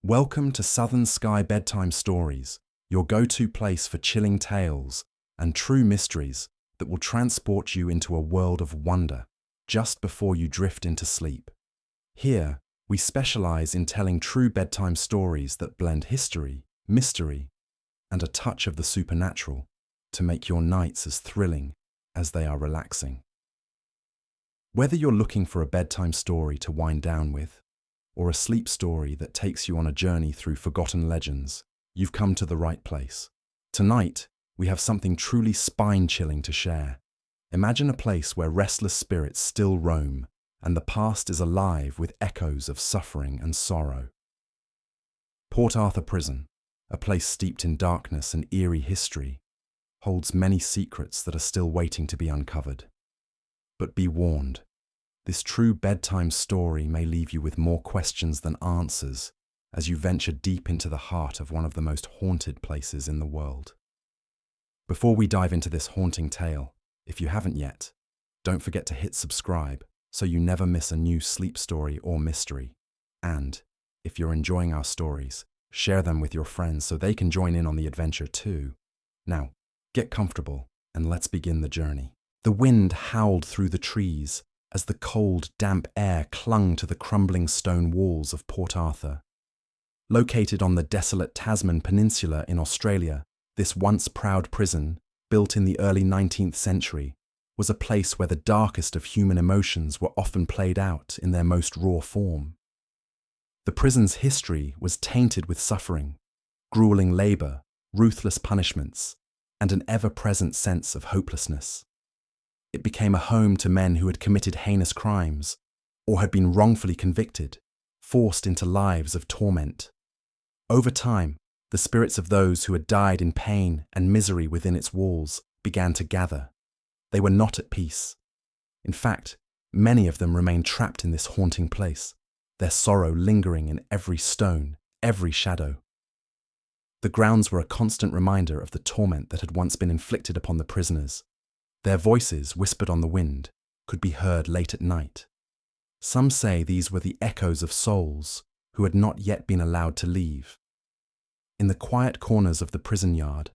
Welcome to Southern Sky Bedtime Stories, your go-to place for chilling tales and true mysteries that will transport you into a world of wonder just before you drift into sleep. Here, we specialize in telling true bedtime stories that blend history, mystery, and a touch of the supernatural to make your nights as thrilling as they are relaxing. Whether you're looking for a bedtime story to wind down with, or a sleep story that takes you on a journey through forgotten legends, you've come to the right place. Tonight, we have something truly spine-chilling to share. Imagine a place where restless spirits still roam, and the past is alive with echoes of suffering and sorrow. Port Arthur Prison, a place steeped in darkness and eerie history, holds many secrets that are still waiting to be uncovered. But be warned, this true bedtime story may leave you with more questions than answers as you venture deep into the heart of one of the most haunted places in the world. Before we dive into this haunting tale, if you haven't yet, don't forget to hit subscribe so you never miss a new sleep story or mystery. And, if you're enjoying our stories, share them with your friends so they can join in on the adventure too. Now, get comfortable and let's begin the journey. The wind howled through the trees as the cold, damp air clung to the crumbling stone walls of Port Arthur. Located on the desolate Tasman Peninsula in Australia, this once proud prison, built in the early 19th century, was a place where the darkest of human emotions were often played out in their most raw form. The prison's history was tainted with suffering, grueling labour, ruthless punishments, and an ever-present sense of hopelessness. It became a home to men who had committed heinous crimes or had been wrongfully convicted, forced into lives of torment. Over time, the spirits of those who had died in pain and misery within its walls began to gather. They were not at peace. In fact, many of them remained trapped in this haunting place, their sorrow lingering in every stone, every shadow. The grounds were a constant reminder of the torment that had once been inflicted upon the prisoners. Their voices, whispered on the wind, could be heard late at night. Some say these were the echoes of souls who had not yet been allowed to leave. In the quiet corners of the prison yard,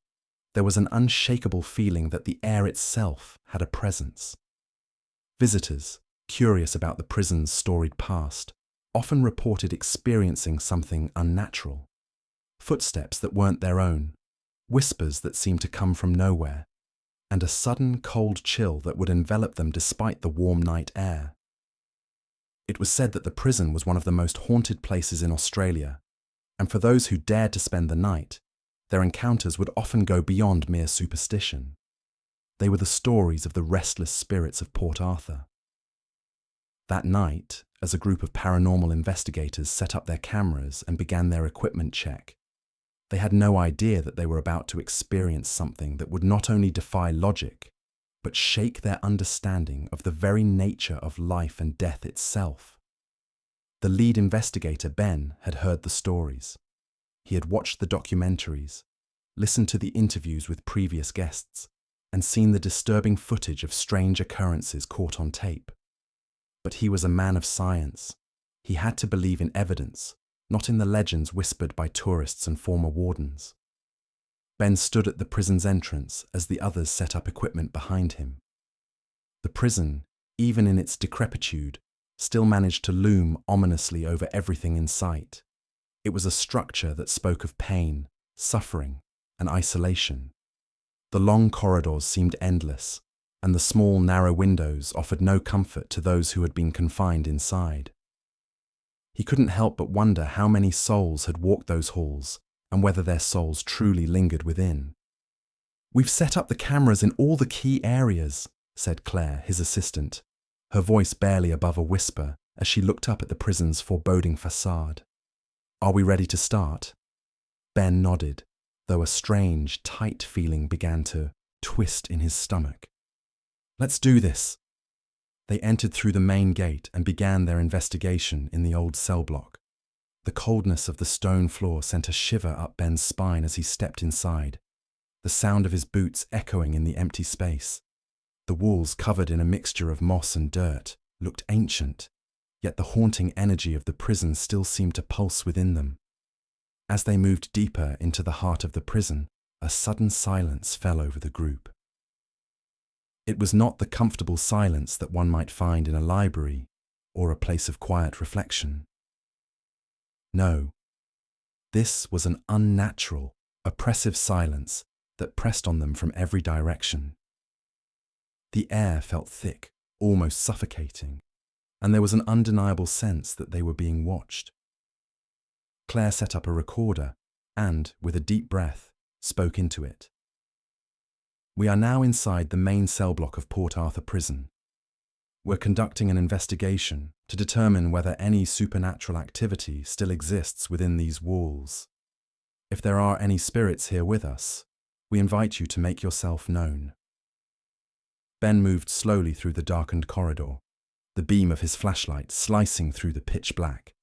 there was an unshakable feeling that the air itself had a presence. Visitors, curious about the prison's storied past, often reported experiencing something unnatural. Footsteps that weren't their own, whispers that seemed to come from nowhere, and a sudden cold chill that would envelop them despite the warm night air. It was said that the prison was one of the most haunted places in Australia, and for those who dared to spend the night, their encounters would often go beyond mere superstition. They were the stories of the restless spirits of Port Arthur. That night, as a group of paranormal investigators set up their cameras and began their equipment check, they had no idea that they were about to experience something that would not only defy logic, but shake their understanding of the very nature of life and death itself. The lead investigator, Ben, had heard the stories. He had watched the documentaries, listened to the interviews with previous guests, and seen the disturbing footage of strange occurrences caught on tape. But he was a man of science. He had to believe in evidence, not in the legends whispered by tourists and former wardens. Ben stood at the prison's entrance as the others set up equipment behind him. The prison, even in its decrepitude, still managed to loom ominously over everything in sight. It was a structure that spoke of pain, suffering, and isolation. The long corridors seemed endless, and the small, narrow windows offered no comfort to those who had been confined inside. He couldn't help but wonder how many souls had walked those halls and whether their souls truly lingered within. "We've set up the cameras in all the key areas," said Claire, his assistant, her voice barely above a whisper as she looked up at the prison's foreboding facade. "Are we ready to start?" Ben nodded, though a strange, tight feeling began to twist in his stomach. "Let's do this." They entered through the main gate and began their investigation in the old cell block. The coldness of the stone floor sent a shiver up Ben's spine as he stepped inside, the sound of his boots echoing in the empty space. The walls, covered in a mixture of moss and dirt, looked ancient, yet the haunting energy of the prison still seemed to pulse within them. As they moved deeper into the heart of the prison, a sudden silence fell over the group. It was not the comfortable silence that one might find in a library or a place of quiet reflection. No, this was an unnatural, oppressive silence that pressed on them from every direction. The air felt thick, almost suffocating, and there was an undeniable sense that they were being watched. Claire set up a recorder and, with a deep breath, spoke into it. "We are now inside the main cell block of Port Arthur Prison. We're conducting an investigation to determine whether any supernatural activity still exists within these walls. If there are any spirits here with us, we invite you to make yourself known." Ben moved slowly through the darkened corridor, the beam of his flashlight slicing through the pitch black.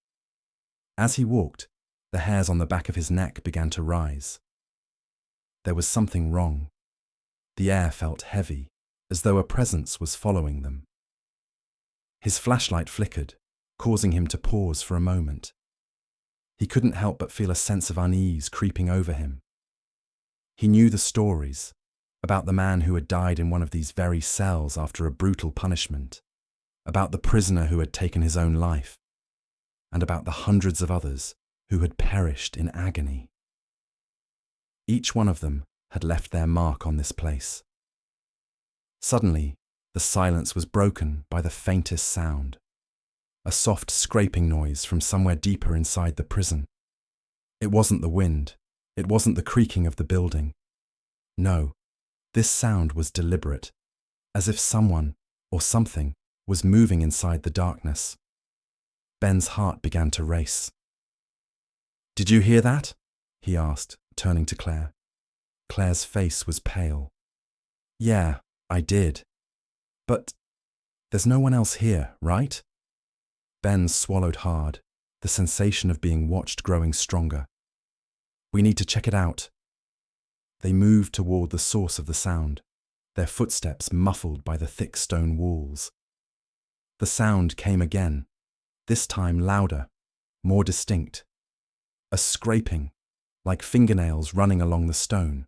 As he walked, the hairs on the back of his neck began to rise. There was something wrong. The air felt heavy, as though a presence was following them. His flashlight flickered, causing him to pause for a moment. He couldn't help but feel a sense of unease creeping over him. He knew the stories about the man who had died in one of these very cells after a brutal punishment, about the prisoner who had taken his own life, and about the hundreds of others who had perished in agony. Each one of them had left their mark on this place. Suddenly, the silence was broken by the faintest sound, a soft scraping noise from somewhere deeper inside the prison. It wasn't the wind, it wasn't the creaking of the building. No, this sound was deliberate, as if someone or something was moving inside the darkness. Ben's heart began to race. "Did you hear that?" he asked, turning to Claire. Claire's face was pale. "Yeah, I did. But there's no one else here, right?" Ben swallowed hard, the sensation of being watched growing stronger. "We need to check it out." They moved toward the source of the sound, their footsteps muffled by the thick stone walls. The sound came again, this time louder, more distinct. A scraping, like fingernails running along the stone.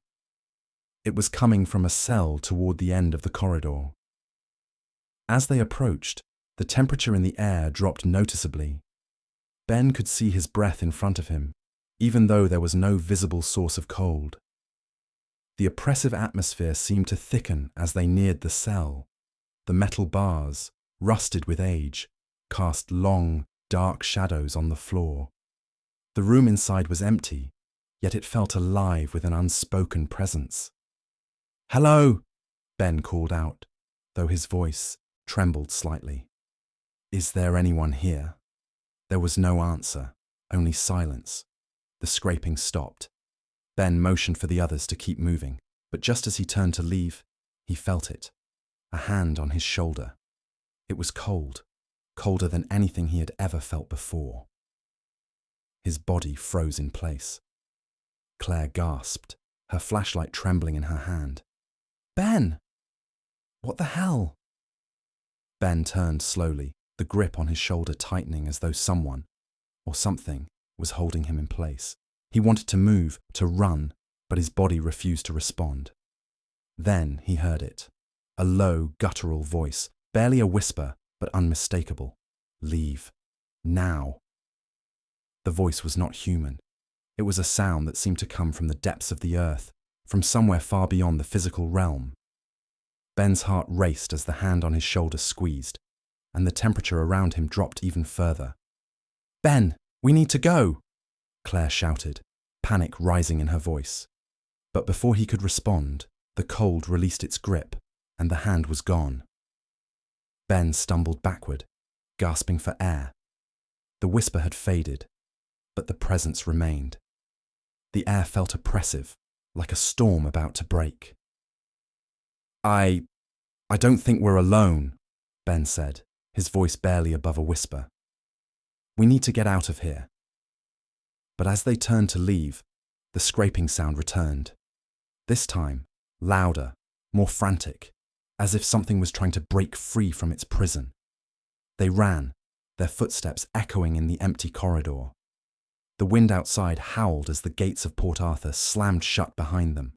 It was coming from a cell toward the end of the corridor. As they approached, the temperature in the air dropped noticeably. Ben could see his breath in front of him, even though there was no visible source of cold. The oppressive atmosphere seemed to thicken as they neared the cell. The metal bars, rusted with age, cast long, dark shadows on the floor. The room inside was empty, yet it felt alive with an unspoken presence. "Hello," Ben called out, though his voice trembled slightly. "Is there anyone here?" There was no answer, only silence. The scraping stopped. Ben motioned for the others to keep moving, but just as he turned to leave, he felt it, a hand on his shoulder. It was cold, colder than anything he had ever felt before. His body froze in place. Claire gasped, her flashlight trembling in her hand. "Ben! What the hell?" Ben turned slowly, the grip on his shoulder tightening as though someone, or something, was holding him in place. He wanted to move, to run, but his body refused to respond. Then he heard it, a low, guttural voice, barely a whisper, but unmistakable. "Leave. Now." The voice was not human. It was a sound that seemed to come from the depths of the earth, from somewhere far beyond the physical realm. Ben's heart raced as the hand on his shoulder squeezed, and the temperature around him dropped even further. "Ben, we need to go!" Claire shouted, panic rising in her voice. But before he could respond, the cold released its grip, and the hand was gone. Ben stumbled backward, gasping for air. The whisper had faded, but the presence remained. The air felt oppressive, like a storm about to break. I don't think we're alone," Ben said, his voice barely above a whisper. "We need to get out of here." But as they turned to leave, the scraping sound returned. This time, louder, more frantic, as if something was trying to break free from its prison. They ran, their footsteps echoing in the empty corridor. The wind outside howled as the gates of Port Arthur slammed shut behind them.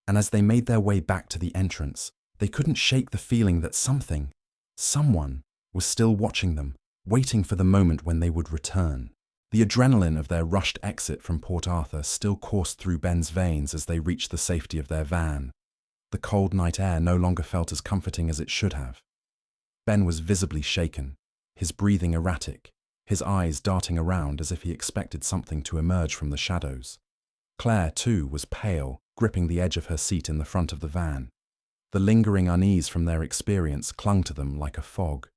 And as they made their way back to the entrance, they couldn't shake the feeling that someone, was still watching them, waiting for the moment when they would return. The adrenaline of their rushed exit from Port Arthur still coursed through Ben's veins as they reached the safety of their van. The cold night air no longer felt as comforting as it should have. Ben was visibly shaken, his breathing erratic, his eyes darting around as if he expected something to emerge from the shadows. Claire, too, was pale, gripping the edge of her seat in the front of the van. The lingering unease from their experience clung to them like a fog.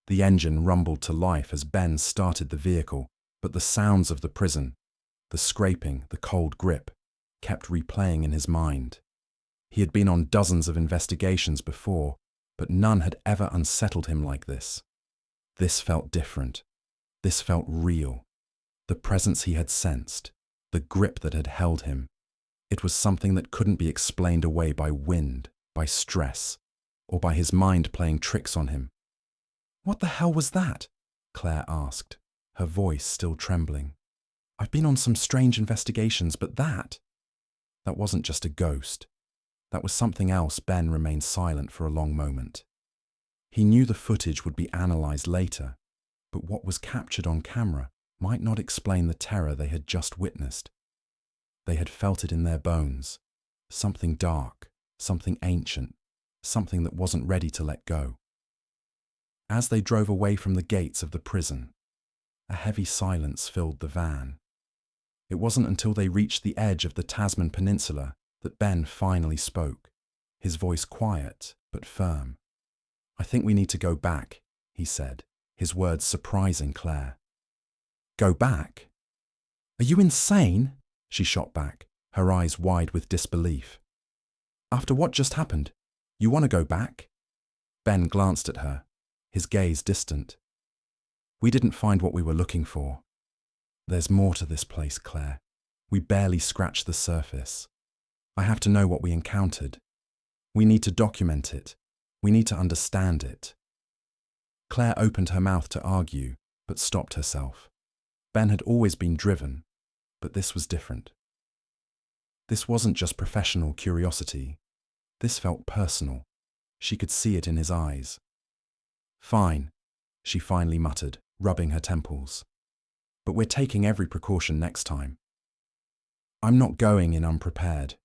The engine rumbled to life as Ben started the vehicle, but the sounds of the prison, the scraping, the cold grip, kept replaying in his mind. He had been on dozens of investigations before, but none had ever unsettled him like this. This felt different. This felt real. The presence he had sensed, the grip that had held him, it was something that couldn't be explained away by wind, by stress, or by his mind playing tricks on him. "What the hell was that?" Claire asked, her voice still trembling. "I've been on some strange investigations, but that wasn't just a ghost. That was something else." Ben remained silent for a long moment. He knew the footage would be analysed later, but what was captured on camera might not explain the terror they had just witnessed. They had felt it in their bones, something dark, something ancient, something that wasn't ready to let go. As they drove away from the gates of the prison, a heavy silence filled the van. It wasn't until they reached the edge of the Tasman Peninsula that Ben finally spoke, his voice quiet but firm. "I think we need to go back," he said, his words surprising Claire. "Go back? Are you insane?" she shot back, her eyes wide with disbelief. "After what just happened, you want to go back?" Ben glanced at her, his gaze distant. "We didn't find what we were looking for. There's more to this place, Claire. We barely scratched the surface. I have to know what we encountered. We need to document it. We need to understand it." Claire opened her mouth to argue, but stopped herself. Ben had always been driven, but this was different. This wasn't just professional curiosity. This felt personal. She could see it in his eyes. "Fine," she finally muttered, rubbing her temples. "But we're taking every precaution next time. I'm not going in unprepared."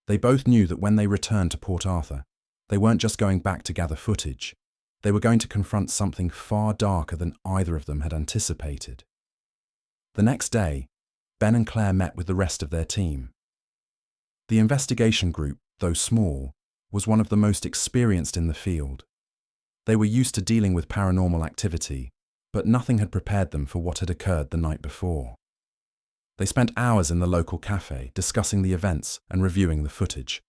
They both knew that when they returned to Port Arthur, they weren't just going back to gather footage. They were going to confront something far darker than either of them had anticipated. The next day, Ben and Claire met with the rest of their team. The investigation group, though small, was one of the most experienced in the field. They were used to dealing with paranormal activity, but nothing had prepared them for what had occurred the night before. They spent hours in the local cafe discussing the events and reviewing the footage.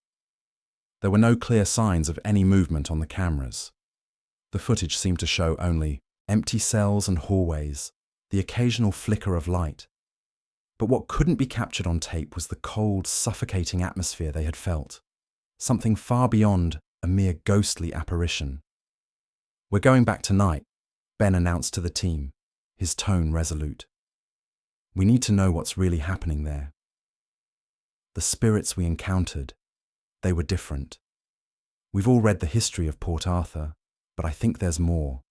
There were no clear signs of any movement on the cameras. The footage seemed to show only empty cells and hallways, the occasional flicker of light. But what couldn't be captured on tape was the cold, suffocating atmosphere they had felt, something far beyond a mere ghostly apparition. "We're going back tonight," Ben announced to the team, his tone resolute. "We need to know what's really happening there." The spirits we encountered, they were different. We've all read the history of Port Arthur, but I think there's more.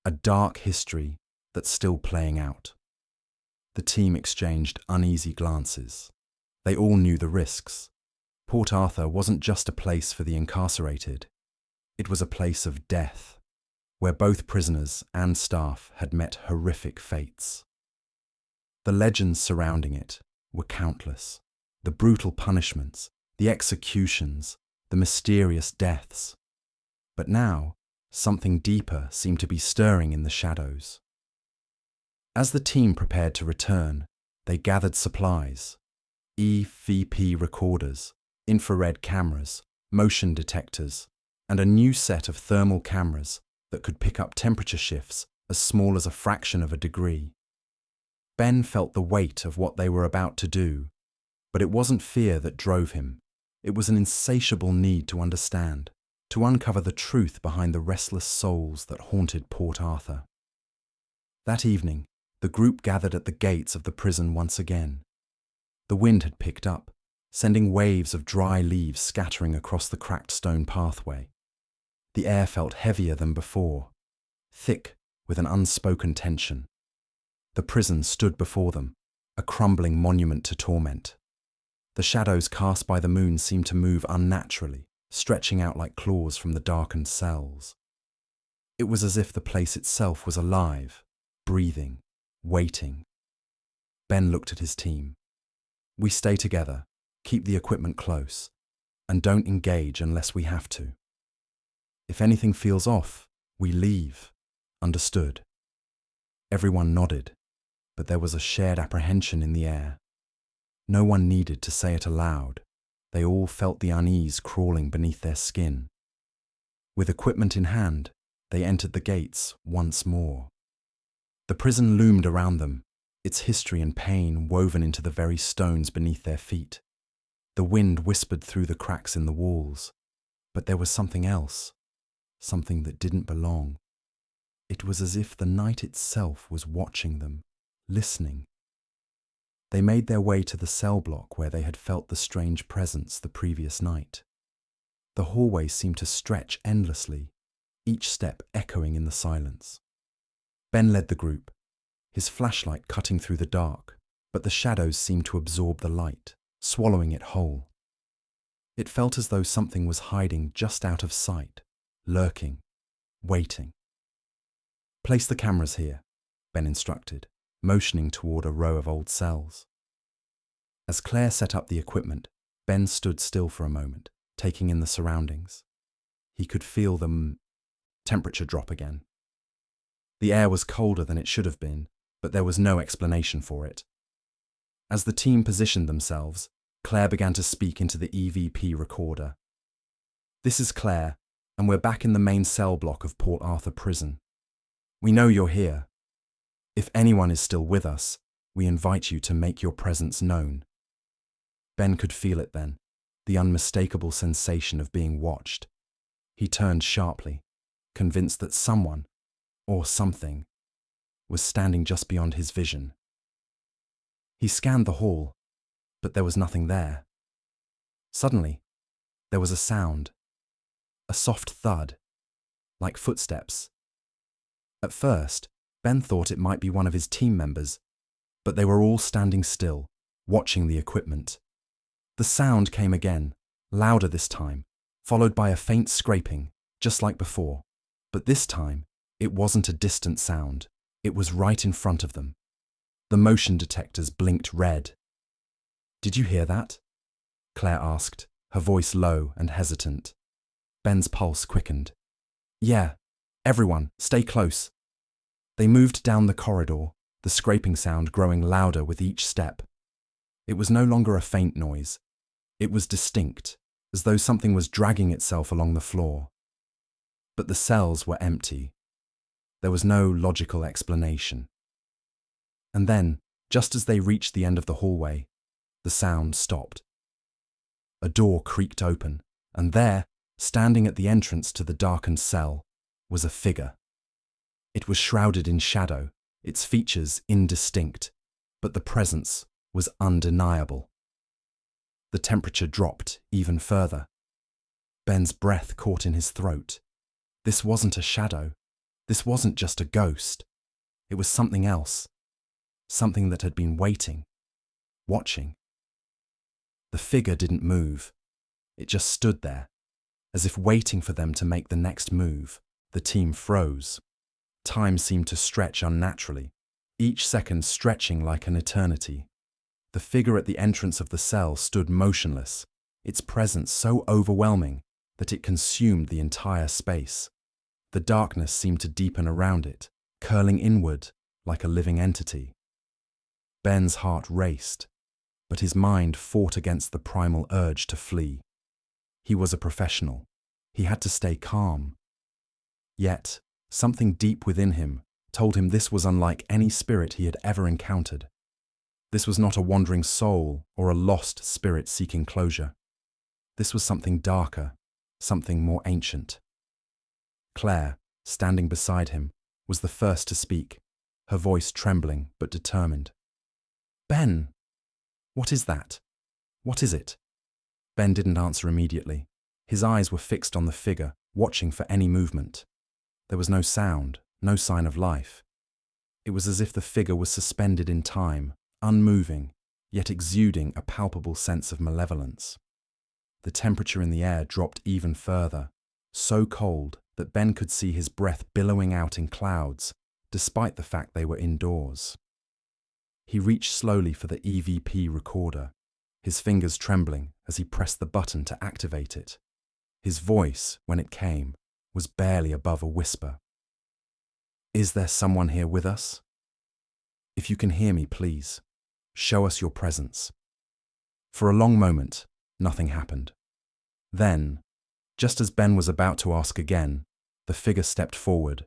A dark history that's still playing out. The team exchanged uneasy glances. They all knew the risks. Port Arthur wasn't just a place for the incarcerated. It was a place of death, where both prisoners and staff had met horrific fates. The legends surrounding it were countless. The brutal punishments, the executions, the mysterious deaths. But now, something deeper seemed to be stirring in the shadows. As the team prepared to return, they gathered supplies: EVP recorders, infrared cameras, motion detectors, and a new set of thermal cameras that could pick up temperature shifts as small as a fraction of a degree. Ben felt the weight of what they were about to do, but it wasn't fear that drove him. It was an insatiable need to understand, to uncover the truth behind the restless souls that haunted Port Arthur. That evening, the The group gathered at the gates of the prison once again. The wind had picked up, sending waves of dry leaves scattering across the cracked stone pathway. The air felt heavier than before, thick with an unspoken tension. The prison stood before them, a crumbling monument to torment. The shadows cast by the moon seemed to move unnaturally, stretching out like claws from the darkened cells. It was as if the place itself was alive, breathing, waiting. Ben looked at his team. "We stay together, keep the equipment close, and don't engage unless we have to. If anything feels off, we leave. Understood?" Everyone nodded, but there was a shared apprehension in the air. No one needed to say it aloud. They all felt the unease crawling beneath their skin. With equipment in hand, they entered the gates once more. The prison loomed around them, its history and pain woven into the very stones beneath their feet. The wind whispered through the cracks in the walls, but there was something else, something that didn't belong. It was as if the night itself was watching them, listening. They made their way to the cell block where they had felt the strange presence the previous night. The hallway seemed to stretch endlessly, each step echoing in the silence. Ben led the group, his flashlight cutting through the dark, but the shadows seemed to absorb the light, swallowing it whole. It felt as though something was hiding just out of sight, lurking, waiting. "Place the cameras here," Ben instructed, motioning toward a row of old cells. As Claire set up the equipment, Ben stood still for a moment, taking in the surroundings. He could feel the temperature drop again. The air was colder than it should have been, but there was no explanation for it. As the team positioned themselves, Claire began to speak into the EVP recorder. "This is Claire, and we're back in the main cell block of Port Arthur Prison. We know you're here. If anyone is still with us, we invite you to make your presence known." Ben could feel it then, the unmistakable sensation of being watched. He turned sharply, convinced that someone, or something, was standing just beyond his vision. He scanned the hall, but there was nothing there. Suddenly, there was a sound, a soft thud, like footsteps. At first, Ben thought it might be one of his team members, but they were all standing still, watching the equipment. The sound came again, louder this time, followed by a faint scraping, just like before. But this time, it wasn't a distant sound. It was right in front of them. The motion detectors blinked red. "Did you hear that?" Claire asked, her voice low and hesitant. Ben's pulse quickened. "Yeah, everyone, stay close." They moved down the corridor, the scraping sound growing louder with each step. It was no longer a faint noise. It was distinct, as though something was dragging itself along the floor. But the cells were empty. There was no logical explanation. And then, just as they reached the end of the hallway, the sound stopped. A door creaked open, and there, standing at the entrance to the darkened cell, was a figure. It was shrouded in shadow, its features indistinct, but the presence was undeniable. The temperature dropped even further. Ben's breath caught in his throat. This wasn't a shadow. This wasn't just a ghost. It was something else. Something that had been waiting, watching. The figure didn't move. It just stood there, as if waiting for them to make the next move. The team froze. Time seemed to stretch unnaturally, each second stretching like an eternity. The figure at the entrance of the cell stood motionless, its presence so overwhelming that it consumed the entire space. The darkness seemed to deepen around it, curling inward like a living entity. Ben's heart raced, but his mind fought against the primal urge to flee. He was a professional. He had to stay calm. Yet, something deep within him told him this was unlike any spirit he had ever encountered. This was not a wandering soul or a lost spirit seeking closure. This was something darker, something more ancient. Claire, standing beside him, was the first to speak, her voice trembling but determined. "Ben, what is that? What is it?" Ben didn't answer immediately. His eyes were fixed on the figure, watching for any movement. There was no sound, no sign of life. It was as if the figure was suspended in time, unmoving, yet exuding a palpable sense of malevolence. The temperature in the air dropped even further, so cold that Ben could see his breath billowing out in clouds, despite the fact they were indoors. He reached slowly for the EVP recorder, his fingers trembling as he pressed the button to activate it. His voice, when it came, was barely above a whisper. "Is there someone here with us? If you can hear me, please, show us your presence." For a long moment, nothing happened. Then, just as Ben was about to ask again, the figure stepped forward,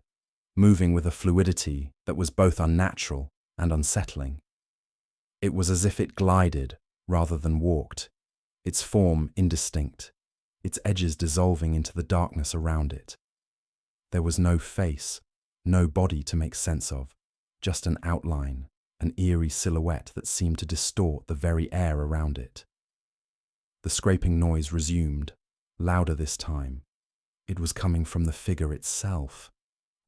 moving with a fluidity that was both unnatural and unsettling. It was as if it glided rather than walked, its form indistinct, its edges dissolving into the darkness around it. There was no face, no body to make sense of, just an outline, an eerie silhouette that seemed to distort the very air around it. The scraping noise resumed, louder this time. It was coming from the figure itself.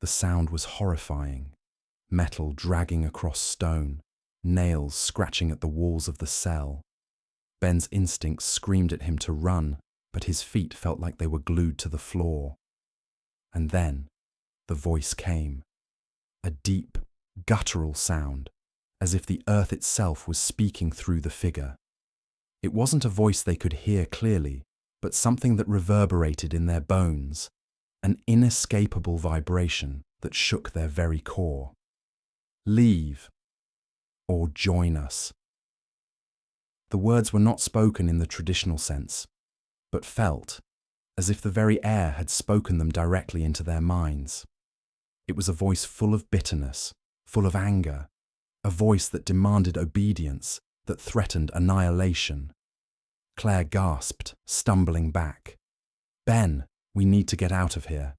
The sound was horrifying. Metal dragging across stone, nails scratching at the walls of the cell. Ben's instincts screamed at him to run, but his feet felt like they were glued to the floor. And then, the voice came. A deep, guttural sound, as if the earth itself was speaking through the figure. It wasn't a voice they could hear clearly, but something that reverberated in their bones, an inescapable vibration that shook their very core. "Leave, or join us." The words were not spoken in the traditional sense, but felt as if the very air had spoken them directly into their minds. It was a voice full of bitterness, full of anger, a voice that demanded obedience, that threatened annihilation. Claire gasped, stumbling back. "Ben, we need to get out of here.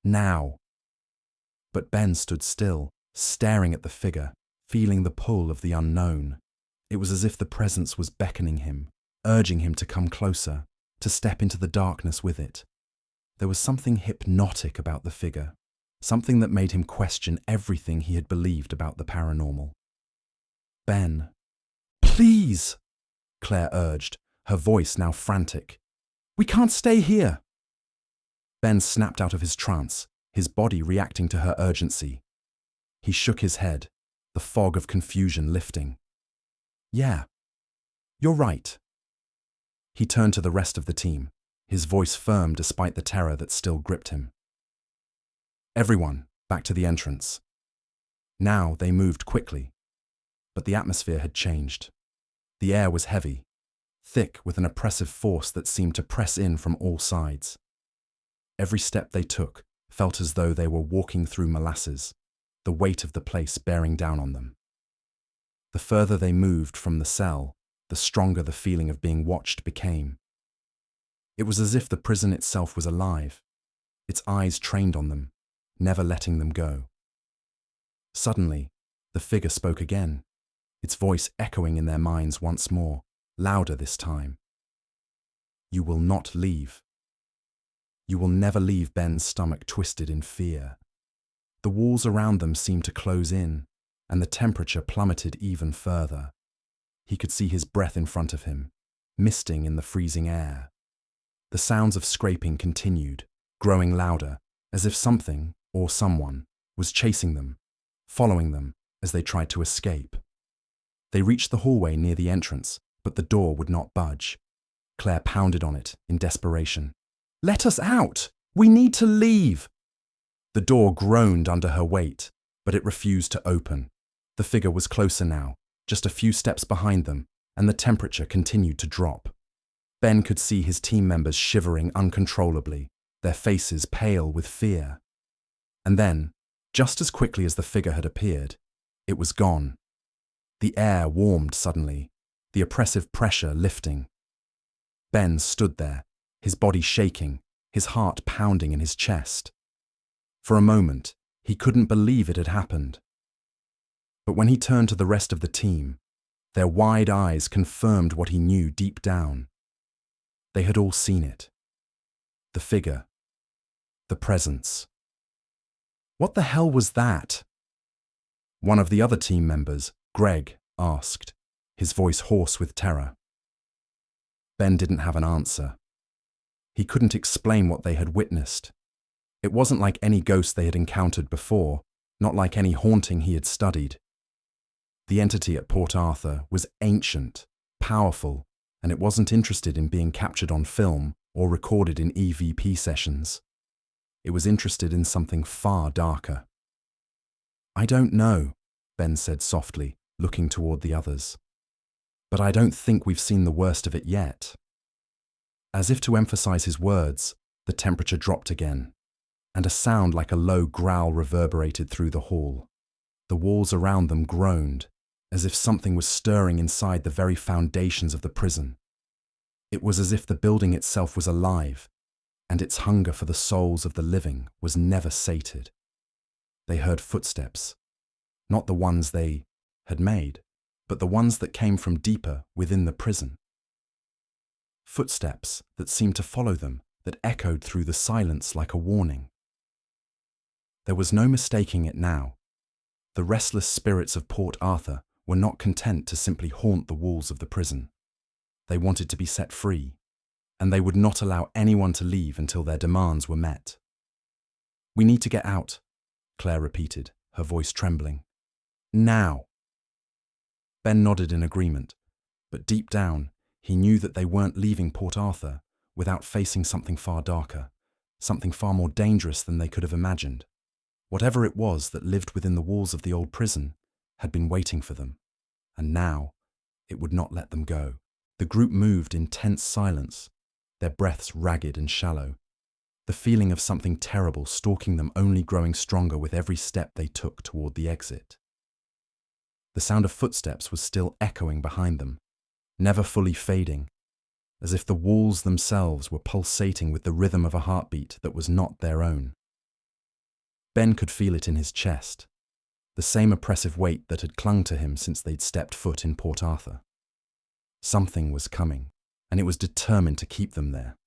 Now." But Ben stood still, staring at the figure, feeling the pull of the unknown. It was as if the presence was beckoning him, urging him to come closer, to step into the darkness with it. There was something hypnotic about the figure, something that made him question everything he had believed about the paranormal. "Ben, please," Claire urged, her voice now frantic. "We can't stay here." Ben snapped out of his trance, his body reacting to her urgency. He shook his head, the fog of confusion lifting. "Yeah, you're right." He turned to the rest of the team, his voice firm despite the terror that still gripped him. "Everyone, back to the entrance." Now they moved quickly, but the atmosphere had changed. The air was heavy, thick with an oppressive force that seemed to press in from all sides. Every step they took felt as though they were walking through molasses, the weight of the place bearing down on them. The further they moved from the cell, the stronger the feeling of being watched became. It was as if the prison itself was alive, its eyes trained on them, never letting them go. Suddenly, the figure spoke again, its voice echoing in their minds once more, louder this time. "You will not leave. You will never leave." Ben's stomach twisted in fear. The walls around them seemed to close in, and the temperature plummeted even further. He could see his breath in front of him, misting in the freezing air. The sounds of scraping continued, growing louder, as if something, or someone, was chasing them, following them as they tried to escape. They reached the hallway near the entrance, but the door would not budge. Claire pounded on it in desperation. "Let us out! We need to leave!" The door groaned under her weight, but it refused to open. The figure was closer now, just a few steps behind them, and the temperature continued to drop. Ben could see his team members shivering uncontrollably, their faces pale with fear. And then, just as quickly as the figure had appeared, it was gone. The air warmed suddenly, the oppressive pressure lifting. Ben stood there, his body shaking, his heart pounding in his chest. For a moment, he couldn't believe it had happened. But when he turned to the rest of the team, their wide eyes confirmed what he knew deep down. They had all seen it. The figure. The presence. What the hell was that? One of the other team members, Greg, asked, his voice hoarse with terror. Ben didn't have an answer. He couldn't explain what they had witnessed. It wasn't like any ghost they had encountered before, not like any haunting he had studied. The entity at Port Arthur was ancient, powerful, and it wasn't interested in being captured on film or recorded in EVP sessions. It was interested in something far darker. I don't know, Ben said softly, looking toward the others. But I don't think we've seen the worst of it yet. As if to emphasize his words, the temperature dropped again, and a sound like a low growl reverberated through the hall. The walls around them groaned, as if something was stirring inside the very foundations of the prison. It was as if the building itself was alive, and its hunger for the souls of the living was never sated. They heard footsteps, not the ones they had made, but the ones that came from deeper within the prison. Footsteps that seemed to follow them, that echoed through the silence like a warning. There was no mistaking it now. The restless spirits of Port Arthur were not content to simply haunt the walls of the prison. They wanted to be set free, and they would not allow anyone to leave until their demands were met. "We need to get out," Claire repeated, her voice trembling. "Now." Ben nodded in agreement, but deep down, he knew that they weren't leaving Port Arthur without facing something far darker, something far more dangerous than they could have imagined. Whatever it was that lived within the walls of the old prison had been waiting for them, and now it would not let them go. The group moved in tense silence, their breaths ragged and shallow, the feeling of something terrible stalking them only growing stronger with every step they took toward the exit. The sound of footsteps was still echoing behind them, never fully fading, as if the walls themselves were pulsating with the rhythm of a heartbeat that was not their own. Ben could feel it in his chest, the same oppressive weight that had clung to him since they'd stepped foot in Port Arthur. Something was coming, and it was determined to keep them there.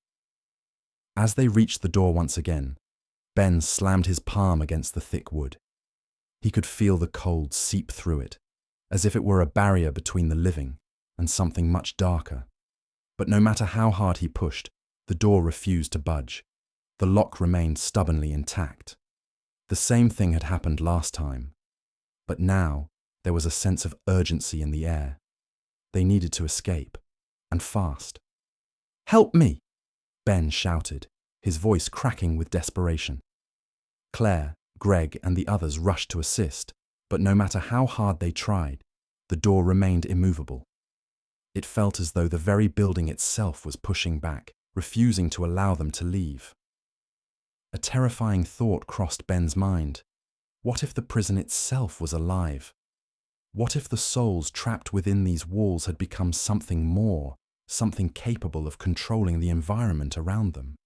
As they reached the door once again, Ben slammed his palm against the thick wood. He could feel the cold seep through it, as if it were a barrier between the living and something much darker. But no matter how hard he pushed, the door refused to budge. The lock remained stubbornly intact. The same thing had happened last time, but now there was a sense of urgency in the air. They needed to escape, and fast. "Help me!" Ben shouted, his voice cracking with desperation. Claire, Greg, and the others rushed to assist, but no matter how hard they tried, the door remained immovable. It felt as though the very building itself was pushing back, refusing to allow them to leave. A terrifying thought crossed Ben's mind. What if the prison itself was alive? What if the souls trapped within these walls had become something more, something capable of controlling the environment around them?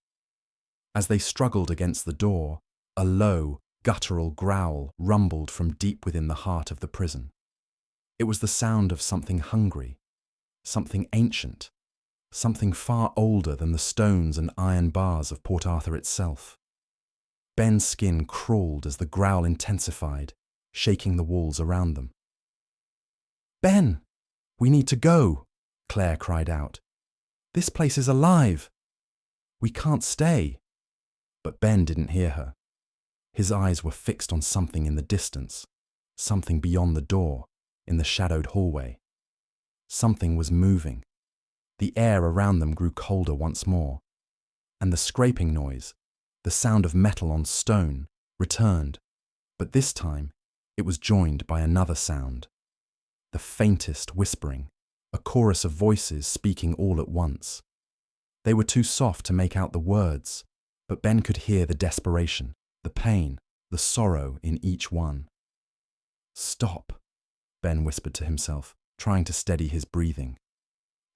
As they struggled against the door, a low, guttural growl rumbled from deep within the heart of the prison. It was the sound of something hungry, something ancient, something far older than the stones and iron bars of Port Arthur itself. Ben's skin crawled as the growl intensified, shaking the walls around them. "Ben, we need to go," Claire cried out. "This place is alive. We can't stay." But Ben didn't hear her. His eyes were fixed on something in the distance, something beyond the door, in the shadowed hallway. Something was moving. The air around them grew colder once more, and the scraping noise, the sound of metal on stone, returned, but this time it was joined by another sound. The faintest whispering, a chorus of voices speaking all at once. They were too soft to make out the words, but Ben could hear the desperation, the pain, the sorrow in each one. "Stop," Ben whispered to himself, trying to steady his breathing.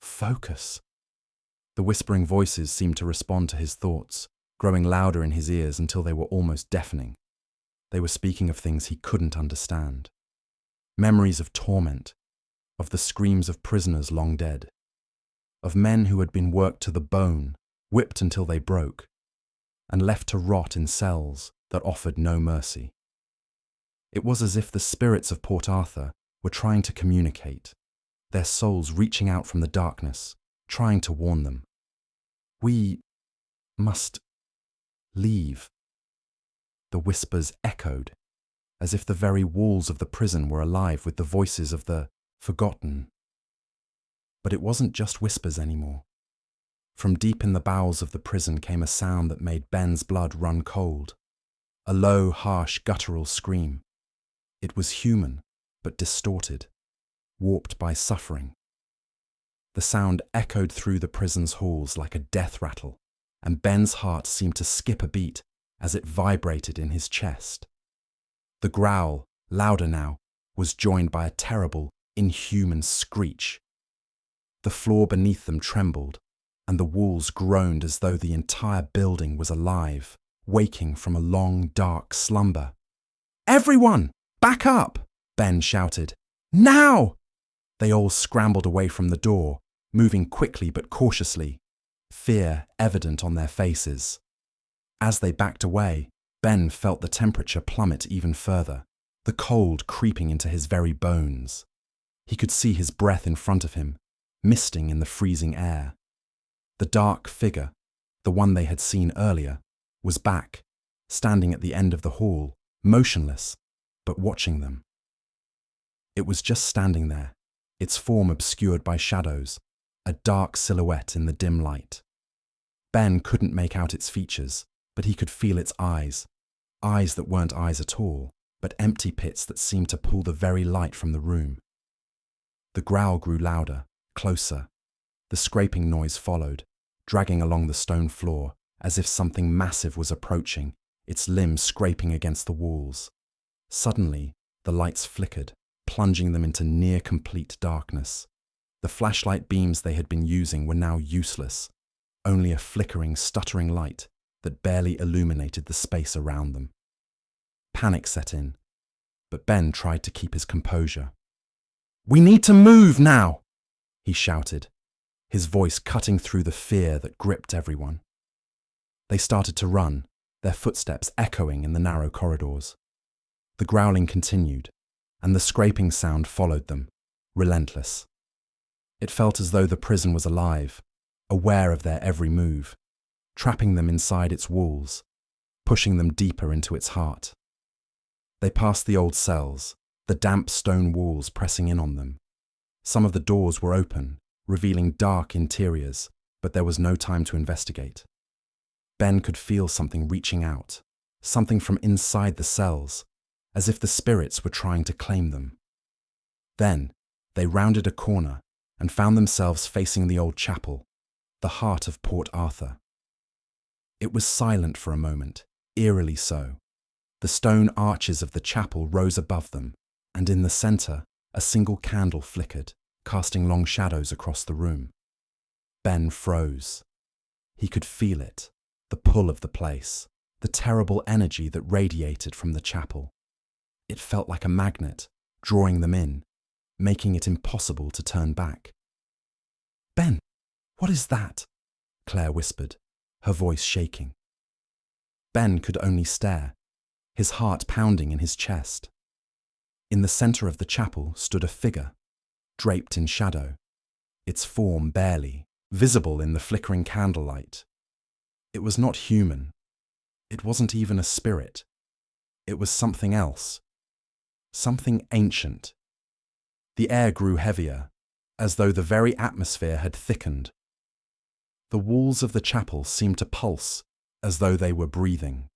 "Focus." The whispering voices seemed to respond to his thoughts, growing louder in his ears until they were almost deafening. They were speaking of things he couldn't understand. Memories of torment, of the screams of prisoners long dead, of men who had been worked to the bone, whipped until they broke, and left to rot in cells that offered no mercy. It was as if the spirits of Port Arthur were trying to communicate, their souls reaching out from the darkness, trying to warn them. We must leave. The whispers echoed, as if the very walls of the prison were alive with the voices of the forgotten. But it wasn't just whispers anymore. From deep in the bowels of the prison came a sound that made Ben's blood run cold. A low, harsh, guttural scream. It was human, but distorted, warped by suffering. The sound echoed through the prison's halls like a death rattle, and Ben's heart seemed to skip a beat as it vibrated in his chest. The growl, louder now, was joined by a terrible, inhuman screech. The floor beneath them trembled, and the walls groaned as though the entire building was alive, waking from a long, dark slumber. "Everyone, back up!" Ben shouted. "Now!" They all scrambled away from the door, moving quickly but cautiously, fear evident on their faces. As they backed away, Ben felt the temperature plummet even further, the cold creeping into his very bones. He could see his breath in front of him, misting in the freezing air. The dark figure, the one they had seen earlier, was back, standing at the end of the hall, motionless, but watching them. It was just standing there, its form obscured by shadows, a dark silhouette in the dim light. Ben couldn't make out its features, but he could feel its eyes that weren't eyes at all, but empty pits that seemed to pull the very light from the room. The growl grew louder, closer. The scraping noise followed, dragging along the stone floor, as if something massive was approaching, its limbs scraping against the walls. Suddenly, the lights flickered, plunging them into near-complete darkness. The flashlight beams they had been using were now useless, only a flickering, stuttering light that barely illuminated the space around them. Panic set in, but Ben tried to keep his composure. "We need to move now!" he shouted, his voice cutting through the fear that gripped everyone. They started to run, their footsteps echoing in the narrow corridors. The growling continued, and the scraping sound followed them, relentless. It felt as though the prison was alive, aware of their every move, trapping them inside its walls, pushing them deeper into its heart. They passed the old cells, the damp stone walls pressing in on them. Some of the doors were open, revealing dark interiors, but there was no time to investigate. Ben could feel something reaching out, something from inside the cells, as if the spirits were trying to claim them. Then, they rounded a corner and found themselves facing the old chapel, the heart of Port Arthur. It was silent for a moment, eerily so. The stone arches of the chapel rose above them, and in the centre, a single candle flickered, casting long shadows across the room. Ben froze. He could feel it, the pull of the place, the terrible energy that radiated from the chapel. It felt like a magnet, drawing them in, making it impossible to turn back. "Ben, what is that?" Claire whispered, her voice shaking. Ben could only stare, his heart pounding in his chest. In the centre of the chapel stood a figure, draped in shadow, its form barely visible in the flickering candlelight. It was not human. It wasn't even a spirit. It was something else, something ancient. The air grew heavier, as though the very atmosphere had thickened. The walls of the chapel seemed to pulse, as though they were breathing.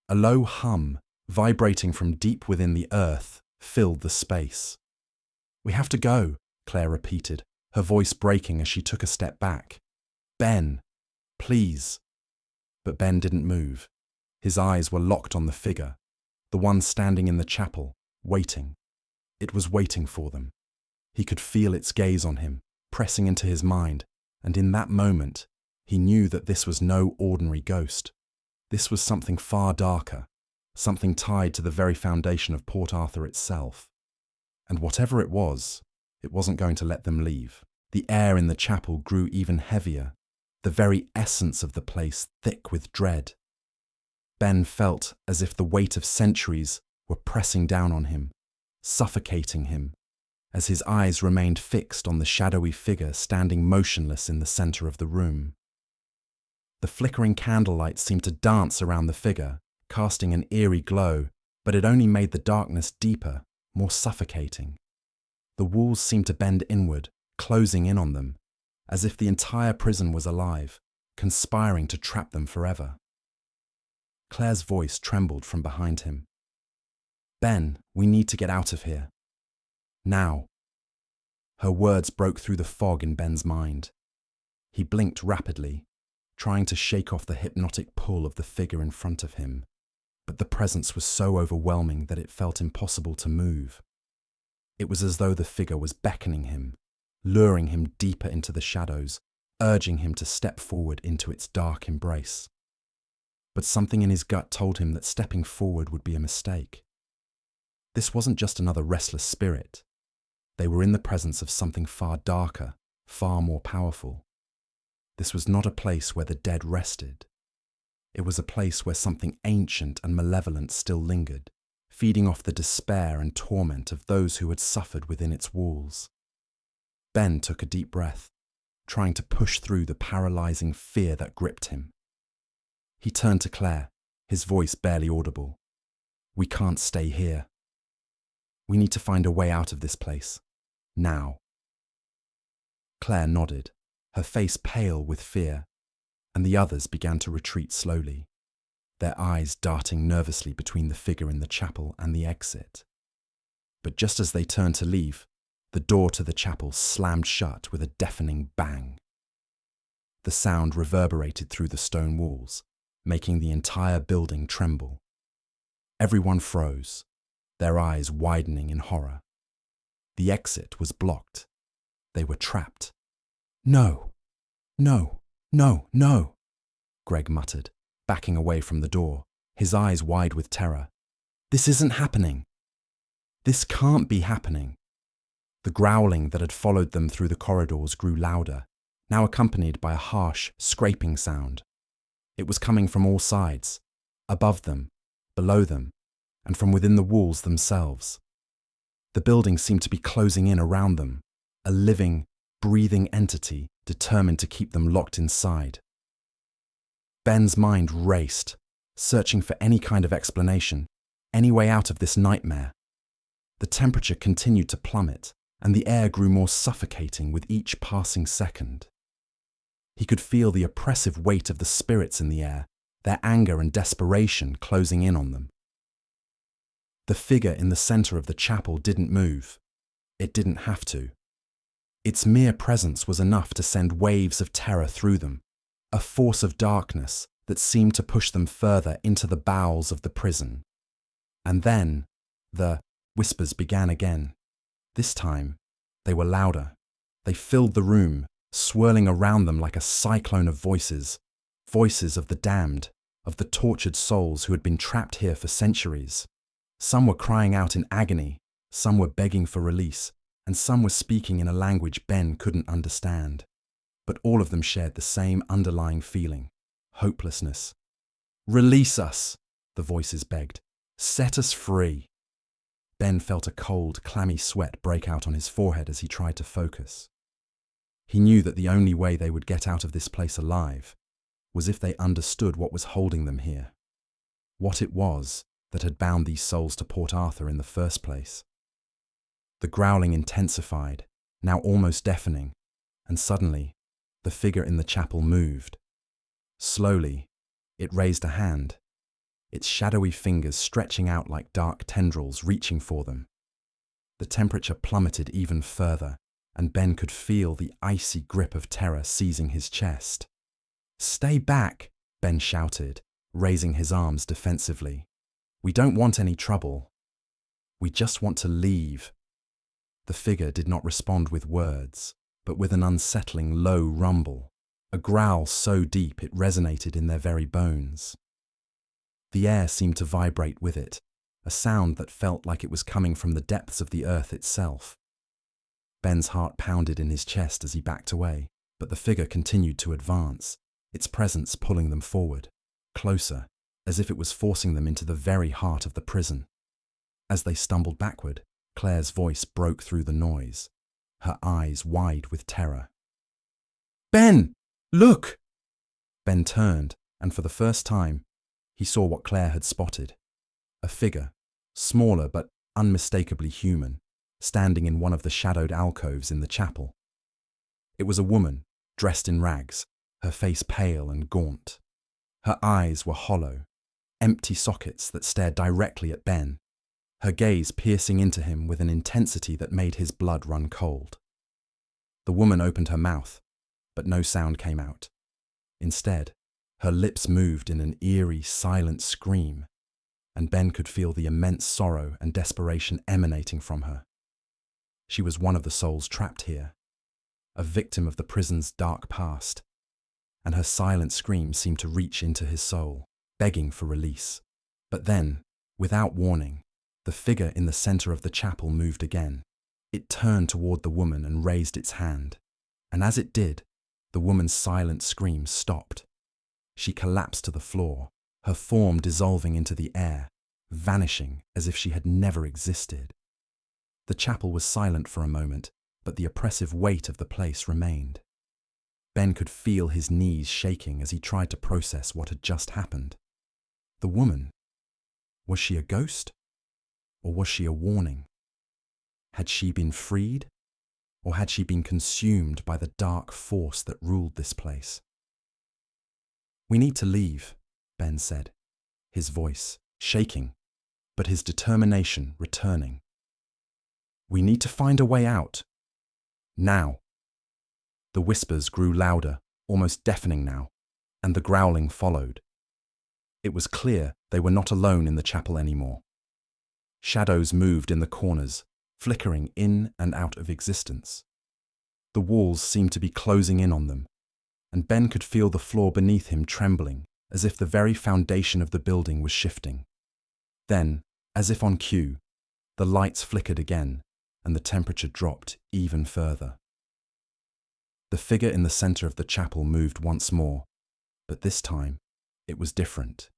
A low hum, vibrating from deep within the earth, filled the space. "We have to go," Claire repeated, her voice breaking as she took a step back. "Ben, please." But Ben didn't move. His eyes were locked on the figure, the one standing in the chapel, waiting. It was waiting for them. He could feel its gaze on him, pressing into his mind, and in that moment, he knew that this was no ordinary ghost. This was something far darker, something tied to the very foundation of Port Arthur itself. And whatever it wasn't going to let them leave. The air in the chapel grew even heavier, the very essence of the place thick with dread. Ben felt as if the weight of centuries were pressing down on him, suffocating him, as his eyes remained fixed on the shadowy figure standing motionless in the center of the room. The flickering candlelight seemed to dance around the figure, casting an eerie glow, but it only made the darkness deeper, more suffocating. The walls seemed to bend inward, closing in on them, as if the entire prison was alive, conspiring to trap them forever. Claire's voice trembled from behind him. "Ben, we need to get out of here. Now." Her words broke through the fog in Ben's mind. He blinked rapidly, trying to shake off the hypnotic pull of the figure in front of him, but the presence was so overwhelming that it felt impossible to move. It was as though the figure was beckoning him, luring him deeper into the shadows, urging him to step forward into its dark embrace. But something in his gut told him that stepping forward would be a mistake. This wasn't just another restless spirit. They were in the presence of something far darker, far more powerful. This was not a place where the dead rested. It was a place where something ancient and malevolent still lingered, feeding off the despair and torment of those who had suffered within its walls. Ben took a deep breath, trying to push through the paralyzing fear that gripped him. He turned to Claire, his voice barely audible. "We can't stay here. We need to find a way out of this place. Now." Claire nodded, her face pale with fear, and the others began to retreat slowly, their eyes darting nervously between the figure in the chapel and the exit. But just as they turned to leave, the door to the chapel slammed shut with a deafening bang. The sound reverberated through the stone walls, making the entire building tremble. Everyone froze, their eyes widening in horror. The exit was blocked. They were trapped. "No, no, no, no," Greg muttered, backing away from the door, his eyes wide with terror. "This isn't happening. This can't be happening." The growling that had followed them through the corridors grew louder, now accompanied by a harsh, scraping sound. It was coming from all sides, above them, below them, and from within the walls themselves. The building seemed to be closing in around them, a living, breathing entity determined to keep them locked inside. Ben's mind raced, searching for any kind of explanation, any way out of this nightmare. The temperature continued to plummet, and the air grew more suffocating with each passing second. He could feel the oppressive weight of the spirits in the air, their anger and desperation closing in on them. The figure in the center of the chapel didn't move. It didn't have to. Its mere presence was enough to send waves of terror through them, a force of darkness that seemed to push them further into the bowels of the prison. And then, the whispers began again. This time, they were louder. They filled the room, swirling around them like a cyclone of voices, voices of the damned, of the tortured souls who had been trapped here for centuries. Some were crying out in agony, some were begging for release, and some were speaking in a language Ben couldn't understand. But all of them shared the same underlying feeling, hopelessness. "Release us," the voices begged. "Set us free." Ben felt a cold, clammy sweat break out on his forehead as he tried to focus. He knew that the only way they would get out of this place alive was if they understood what was holding them here, what it was that had bound these souls to Port Arthur in the first place. The growling intensified, now almost deafening, and suddenly, the figure in the chapel moved. Slowly, it raised a hand, its shadowy fingers stretching out like dark tendrils reaching for them. The temperature plummeted even further, and Ben could feel the icy grip of terror seizing his chest. "Stay back," Ben shouted, raising his arms defensively. "We don't want any trouble. We just want to leave." The figure did not respond with words, but with an unsettling low rumble, a growl so deep it resonated in their very bones. The air seemed to vibrate with it, a sound that felt like it was coming from the depths of the earth itself. Ben's heart pounded in his chest as he backed away, but the figure continued to advance, its presence pulling them forward, closer, as if it was forcing them into the very heart of the prison. As they stumbled backward, Claire's voice broke through the noise, her eyes wide with terror. "Ben! Look!" Ben turned, and for the first time, he saw what Claire had spotted. A figure, smaller but unmistakably human, standing in one of the shadowed alcoves in the chapel. It was a woman, dressed in rags, her face pale and gaunt. Her eyes were hollow, empty sockets that stared directly at Ben, her gaze piercing into him with an intensity that made his blood run cold. The woman opened her mouth, but no sound came out. Instead, her lips moved in an eerie, silent scream, and Ben could feel the immense sorrow and desperation emanating from her. She was one of the souls trapped here, a victim of the prison's dark past, and her silent scream seemed to reach into his soul, begging for release. But then, without warning, the figure in the center of the chapel moved again. It turned toward the woman and raised its hand, and as it did, the woman's silent scream stopped. She collapsed to the floor, her form dissolving into the air, vanishing as if she had never existed. The chapel was silent for a moment, but the oppressive weight of the place remained. Ben could feel his knees shaking as he tried to process what had just happened. The woman, was she a ghost? Or was she a warning? Had she been freed? Or had she been consumed by the dark force that ruled this place? "We need to leave," Ben said, his voice shaking, but his determination returning. "We need to find a way out. Now." The whispers grew louder, almost deafening now, and the growling followed. It was clear they were not alone in the chapel anymore. Shadows moved in the corners, flickering in and out of existence. The walls seemed to be closing in on them, and Ben could feel the floor beneath him trembling, as if the very foundation of the building was shifting. Then, as if on cue, the lights flickered again, and the temperature dropped even further. The figure in the center of the chapel moved once more, but this time it was different.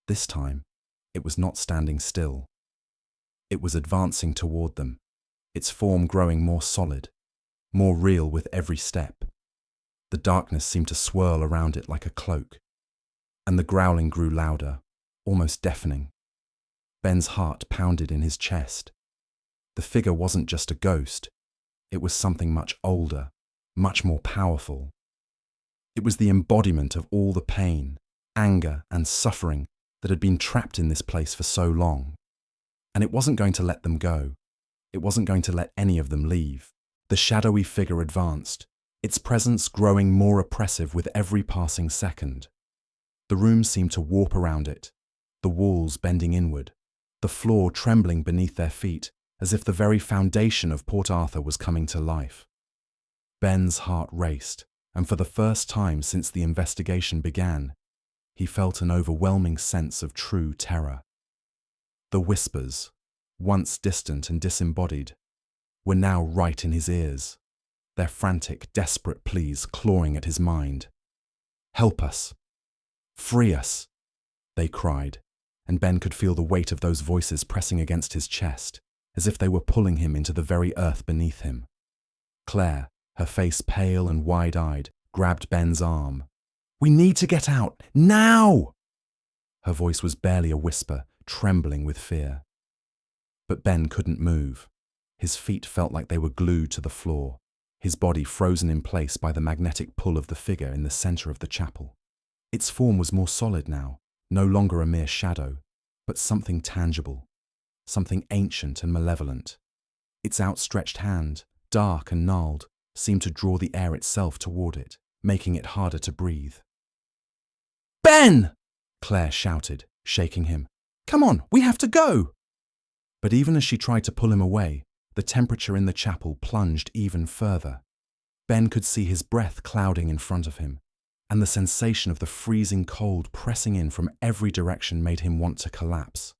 This time it was not standing still. It was advancing toward them, its form growing more solid, more real with every step. The darkness seemed to swirl around it like a cloak, and the growling grew louder, almost deafening. Ben's heart pounded in his chest. The figure wasn't just a ghost, it was something much older, much more powerful. It was the embodiment of all the pain, anger, and suffering that had been trapped in this place for so long. And it wasn't going to let them go. It wasn't going to let any of them leave. The shadowy figure advanced, its presence growing more oppressive with every passing second. The room seemed to warp around it, the walls bending inward, the floor trembling beneath their feet, as if the very foundation of Port Arthur was coming to life. Ben's heart raced, and for the first time since the investigation began, he felt an overwhelming sense of true terror. The whispers, once distant and disembodied, were now right in his ears, their frantic, desperate pleas clawing at his mind. "Help us! Free us!" they cried, and Ben could feel the weight of those voices pressing against his chest, as if they were pulling him into the very earth beneath him. Claire, her face pale and wide-eyed, grabbed Ben's arm. "We need to get out, now!" Her voice was barely a whisper, trembling with fear. But Ben couldn't move. His feet felt like they were glued to the floor, his body frozen in place by the magnetic pull of the figure in the center of the chapel. Its form was more solid now, no longer a mere shadow, but something tangible, something ancient and malevolent. Its outstretched hand, dark and gnarled, seemed to draw the air itself toward it, making it harder to breathe. "Ben!" Claire shouted, shaking him. "Come on, we have to go!" But even as she tried to pull him away, the temperature in the chapel plunged even further. Ben could see his breath clouding in front of him, and the sensation of the freezing cold pressing in from every direction made him want to collapse.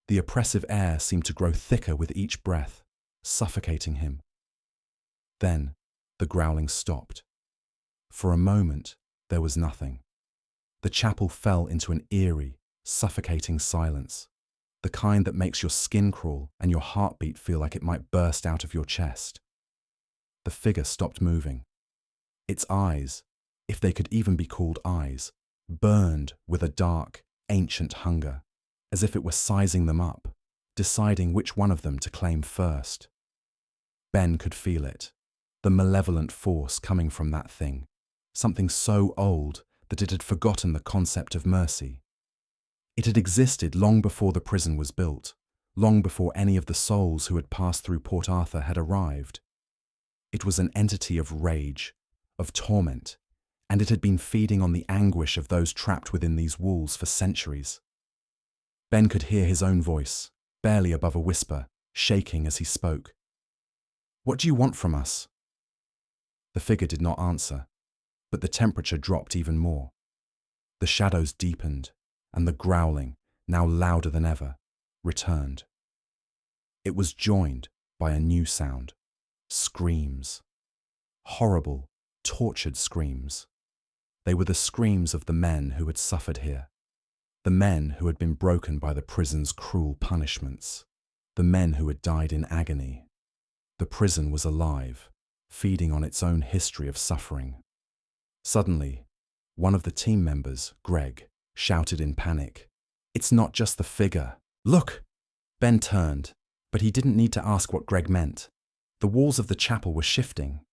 The oppressive air seemed to grow thicker with each breath, suffocating him. Then, the growling stopped. For a moment, there was nothing. The chapel fell into an eerie, suffocating silence, the kind that makes your skin crawl and your heartbeat feel like it might burst out of your chest. The figure stopped moving. Its eyes, if they could even be called eyes, burned with a dark, ancient hunger, as if it were sizing them up, deciding which one of them to claim first. Ben could feel it, the malevolent force coming from that thing, something so old that it had forgotten the concept of mercy. It had existed long before the prison was built, long before any of the souls who had passed through Port Arthur had arrived. It was an entity of rage, of torment, and it had been feeding on the anguish of those trapped within these walls for centuries. Ben could hear his own voice, barely above a whisper, shaking as he spoke. "What do you want from us?" The figure did not answer, but the temperature dropped even more. The shadows deepened, and the growling, now louder than ever, returned. It was joined by a new sound: screams. Horrible, tortured screams. They were the screams of the men who had suffered here, the men who had been broken by the prison's cruel punishments, the men who had died in agony. The prison was alive, feeding on its own history of suffering. Suddenly, one of the team members, Greg, shouted in panic, "It's not just the figure. Look!" Ben turned, but he didn't need to ask what Greg meant. The walls of the chapel were shifting.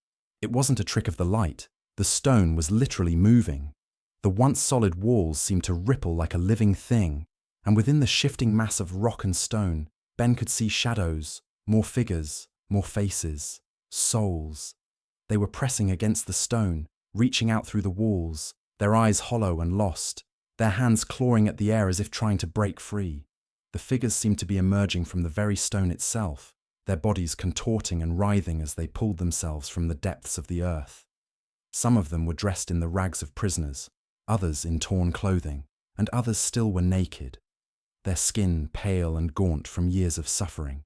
It wasn't a trick of the light. The stone was literally moving. The once solid walls seemed to ripple like a living thing, and within the shifting mass of rock and stone, Ben could see shadows, more figures, more faces, souls. They were pressing against the stone, reaching out through the walls, their eyes hollow and lost, their hands clawing at the air as if trying to break free. The figures seemed to be emerging from the very stone itself, their bodies contorting and writhing as they pulled themselves from the depths of the earth. Some of them were dressed in the rags of prisoners, others in torn clothing, and others still were naked, their skin pale and gaunt from years of suffering.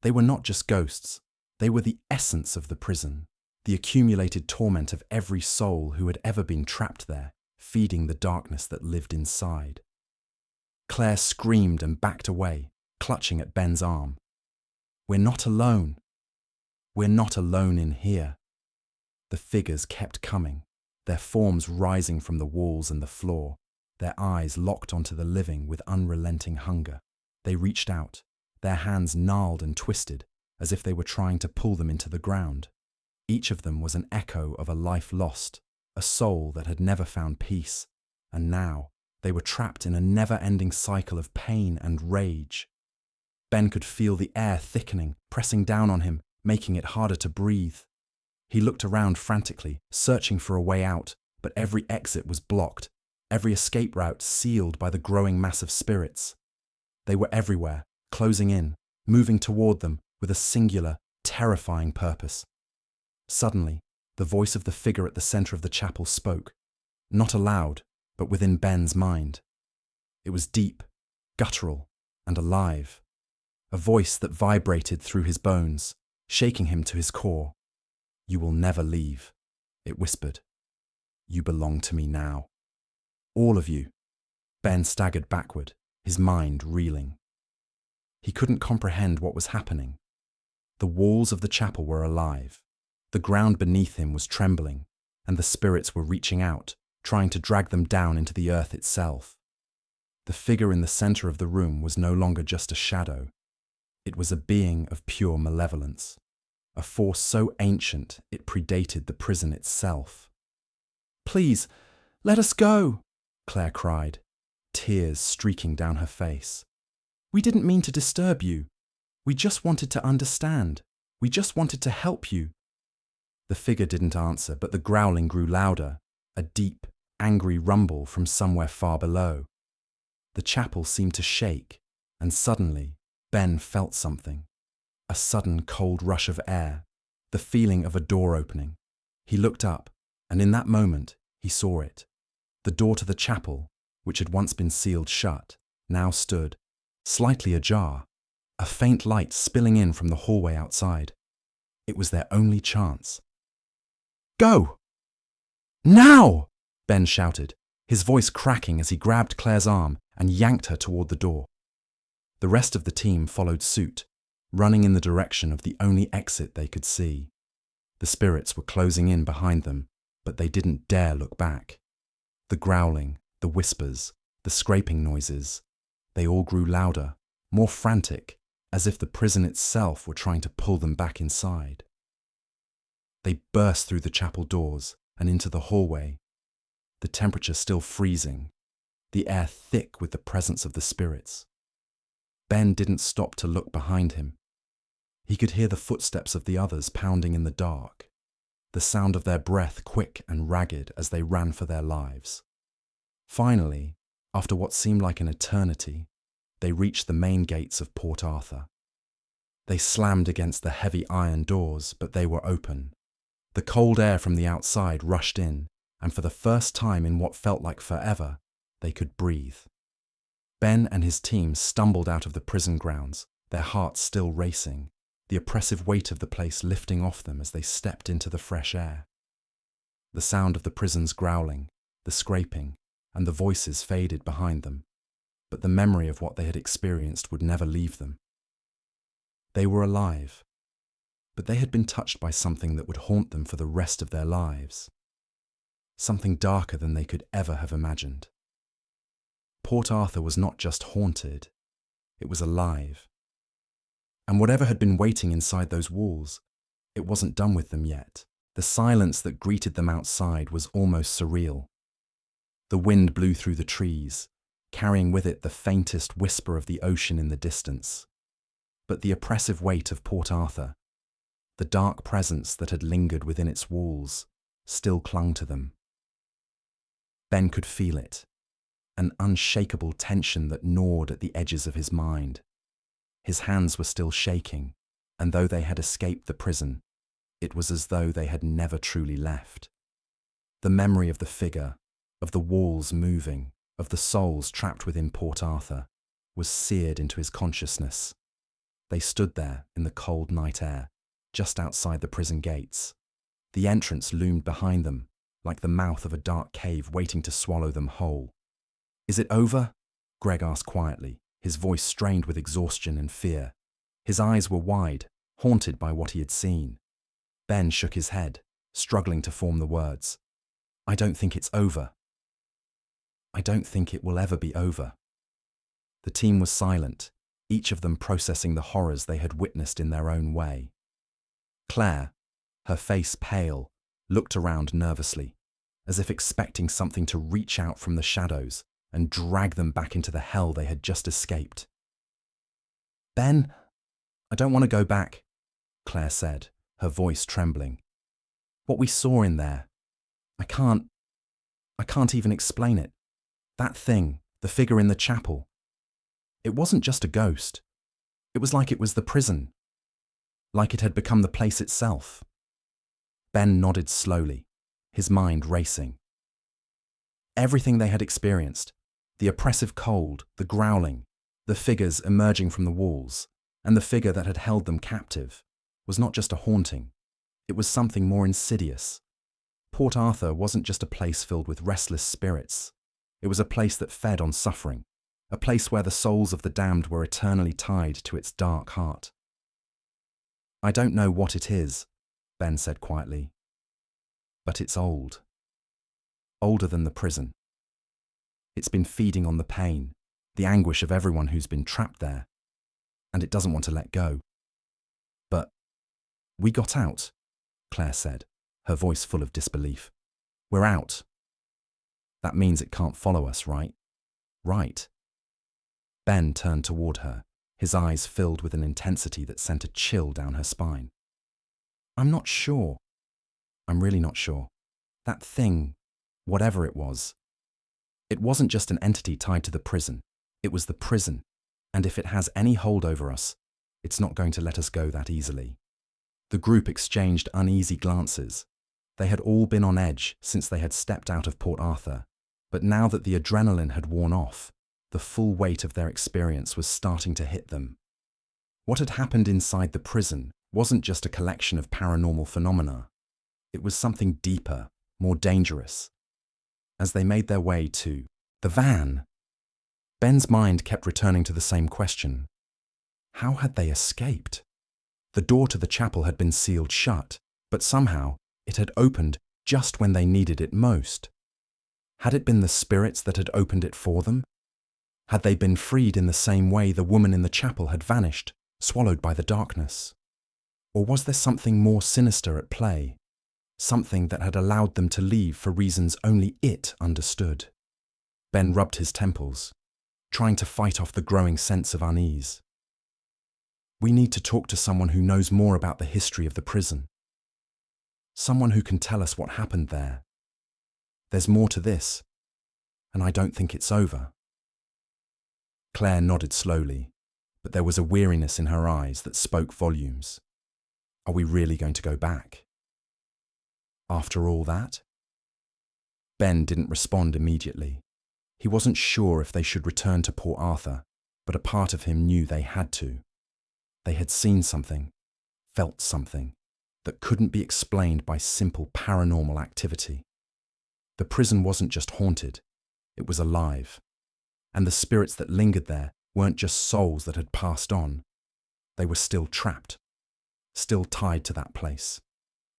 They were not just ghosts, they were the essence of the prison, the accumulated torment of every soul who had ever been trapped there, feeding the darkness that lived inside. Claire screamed and backed away, clutching at Ben's arm. "We're not alone. We're not alone in here." The figures kept coming, their forms rising from the walls and the floor, their eyes locked onto the living with unrelenting hunger. They reached out, their hands gnarled and twisted, as if they were trying to pull them into the ground. Each of them was an echo of a life lost, a soul that had never found peace, and now they were trapped in a never-ending cycle of pain and rage. Ben could feel the air thickening, pressing down on him, making it harder to breathe. He looked around frantically, searching for a way out, but every exit was blocked, every escape route sealed by the growing mass of spirits. They were everywhere, closing in, moving toward them with a singular, terrifying purpose. Suddenly, the voice of the figure at the center of the chapel spoke, not aloud, but within Ben's mind. It was deep, guttural, and alive, a voice that vibrated through his bones, shaking him to his core. "You will never leave," it whispered. "You belong to me now. All of you." Ben staggered backward, his mind reeling. He couldn't comprehend what was happening. The walls of the chapel were alive. The ground beneath him was trembling, and the spirits were reaching out, trying to drag them down into the earth itself. The figure in the center of the room was no longer just a shadow. It was a being of pure malevolence, a force so ancient it predated the prison itself. "Please, let us go," Claire cried, tears streaking down her face. "We didn't mean to disturb you. We just wanted to understand. We just wanted to help you." The figure didn't answer, but the growling grew louder, a deep, angry rumble from somewhere far below. The chapel seemed to shake, and suddenly, Ben felt something. A sudden cold rush of air, the feeling of a door opening. He looked up, and in that moment, he saw it. The door to the chapel, which had once been sealed shut, now stood, slightly ajar, a faint light spilling in from the hallway outside. It was their only chance. "Go! Now!" Ben shouted, his voice cracking as he grabbed Claire's arm and yanked her toward the door. The rest of the team followed suit, running in the direction of the only exit they could see. The spirits were closing in behind them, but they didn't dare look back. The growling, the whispers, the scraping noises, they all grew louder, more frantic, as if the prison itself were trying to pull them back inside. They burst through the chapel doors and into the hallway, the temperature still freezing, the air thick with the presence of the spirits. Ben didn't stop to look behind him. He could hear the footsteps of the others pounding in the dark, the sound of their breath quick and ragged as they ran for their lives. Finally, after what seemed like an eternity, they reached the main gates of Port Arthur. They slammed against the heavy iron doors, but they were open. The cold air from the outside rushed in, and for the first time in what felt like forever, they could breathe. Ben and his team stumbled out of the prison grounds, their hearts still racing, the oppressive weight of the place lifting off them as they stepped into the fresh air. The sound of the prison's growling, the scraping, and the voices faded behind them, but the memory of what they had experienced would never leave them. They were alive, but they had been touched by something that would haunt them for the rest of their lives. Something darker than they could ever have imagined. Port Arthur was not just haunted, it was alive. And whatever had been waiting inside those walls, it wasn't done with them yet. The silence that greeted them outside was almost surreal. The wind blew through the trees, carrying with it the faintest whisper of the ocean in the distance. But the oppressive weight of Port Arthur, the dark presence that had lingered within its walls, still clung to them. Ben could feel it, an unshakable tension that gnawed at the edges of his mind. His hands were still shaking, and though they had escaped the prison, it was as though they had never truly left. The memory of the figure, of the walls moving, of the souls trapped within Port Arthur, was seared into his consciousness. They stood there in the cold night air, just outside the prison gates. The entrance loomed behind them, like the mouth of a dark cave waiting to swallow them whole. "Is it over?" Greg asked quietly, his voice strained with exhaustion and fear. His eyes were wide, haunted by what he had seen. Ben shook his head, struggling to form the words. "I don't think it's over. I don't think it will ever be over." The team was silent, each of them processing the horrors they had witnessed in their own way. Claire, her face pale, looked around nervously, as if expecting something to reach out from the shadows and drag them back into the hell they had just escaped. "Ben, I don't want to go back," Claire said, her voice trembling. "What we saw in there, I can't even explain it. That thing, the figure in the chapel, it wasn't just a ghost. It was like it was the prison, like it had become the place itself." Ben nodded slowly, his mind racing. Everything they had experienced, the oppressive cold, the growling, the figures emerging from the walls, and the figure that had held them captive, was not just a haunting. It was something more insidious. Port Arthur wasn't just a place filled with restless spirits. It was a place that fed on suffering, a place where the souls of the damned were eternally tied to its dark heart. "I don't know what it is," Ben said quietly, "but it's old. Older than the prison. It's been feeding on the pain, the anguish of everyone who's been trapped there, and it doesn't want to let go." "But we got out," Claire said, her voice full of disbelief. "We're out. That means it can't follow us, right?" "Right." Ben turned toward her, his eyes filled with an intensity that sent a chill down her spine. "I'm not sure. I'm really not sure. That thing, whatever it wasn't just an entity tied to the prison. It was the prison, and if it has any hold over us, it's not going to let us go that easily." The group exchanged uneasy glances. They had all been on edge since they had stepped out of Port Arthur, but now that the adrenaline had worn off, the full weight of their experience was starting to hit them. What had happened inside the prison wasn't just a collection of paranormal phenomena. It was something deeper, more dangerous. As they made their way to the van, Ben's mind kept returning to the same question. How had they escaped? The door to the chapel had been sealed shut, but somehow it had opened just when they needed it most. Had it been the spirits that had opened it for them? Had they been freed in the same way the woman in the chapel had vanished, swallowed by the darkness? Or was there something more sinister at play? Something that had allowed them to leave for reasons only it understood? Ben rubbed his temples, trying to fight off the growing sense of unease. We need to talk to someone who knows more about the history of the prison. Someone who can tell us what happened there. There's more to this, and I don't think it's over. Claire nodded slowly, but there was a weariness in her eyes that spoke volumes. Are we really going to go back? After all that? Ben didn't respond immediately. He wasn't sure if they should return to Port Arthur, but a part of him knew they had to. They had seen something, felt something, that couldn't be explained by simple paranormal activity. The prison wasn't just haunted, it was alive. And the spirits that lingered there weren't just souls that had passed on. They were still trapped, still tied to that place,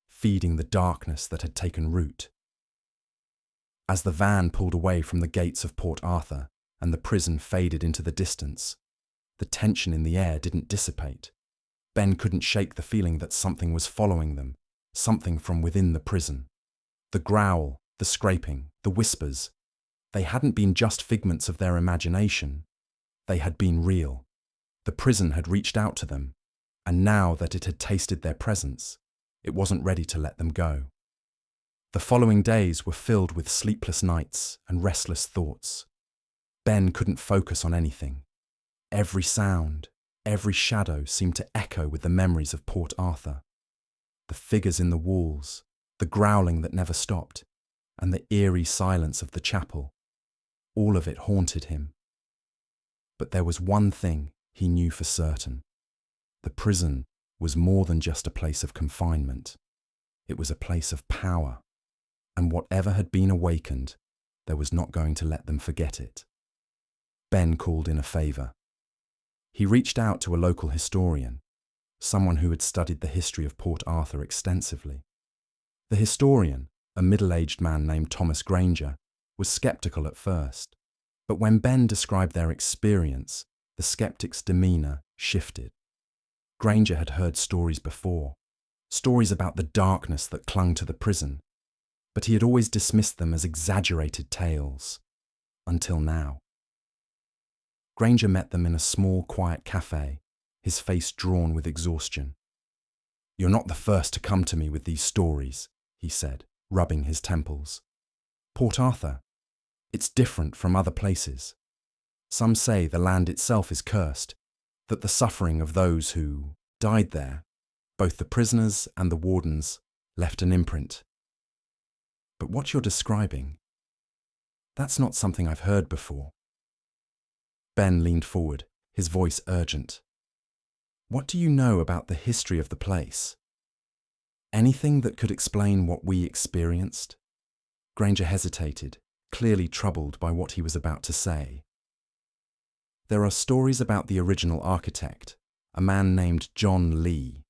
feeding the darkness that had taken root. As the van pulled away from the gates of Port Arthur and the prison faded into the distance, the tension in the air didn't dissipate. Ben couldn't shake the feeling that something was following them, something from within the prison. The growl, the scraping, the whispers, they hadn't been just figments of their imagination. They had been real. The prison had reached out to them, and now that it had tasted their presence, it wasn't ready to let them go. The following days were filled with sleepless nights and restless thoughts. Ben couldn't focus on anything. Every sound, every shadow seemed to echo with the memories of Port Arthur. The figures in the walls, the growling that never stopped, and the eerie silence of the chapel, all of it haunted him. But there was one thing he knew for certain. The prison was more than just a place of confinement. It was a place of power, and whatever had been awakened, there was not going to let them forget it. Ben called in a favour. He reached out to a local historian, someone who had studied the history of Port Arthur extensively. The historian, a middle-aged man named Thomas Granger, was sceptical at first, but when Ben described their experience, the skeptic's demeanour shifted. Granger had heard stories before, stories about the darkness that clung to the prison, but he had always dismissed them as exaggerated tales, until now. Granger met them in a small, quiet cafe, his face drawn with exhaustion. "You're not the first to come to me with these stories," he said, rubbing his temples. "Port Arthur, it's different from other places. Some say the land itself is cursed, that the suffering of those who died there, both the prisoners and the wardens, left an imprint. But what you're describing, that's not something I've heard before." Ben leaned forward, his voice urgent. "What do you know about the history of the place? Anything that could explain what we experienced?" Granger hesitated, clearly troubled by what he was about to say. "There are stories about the original architect, a man named John Lee.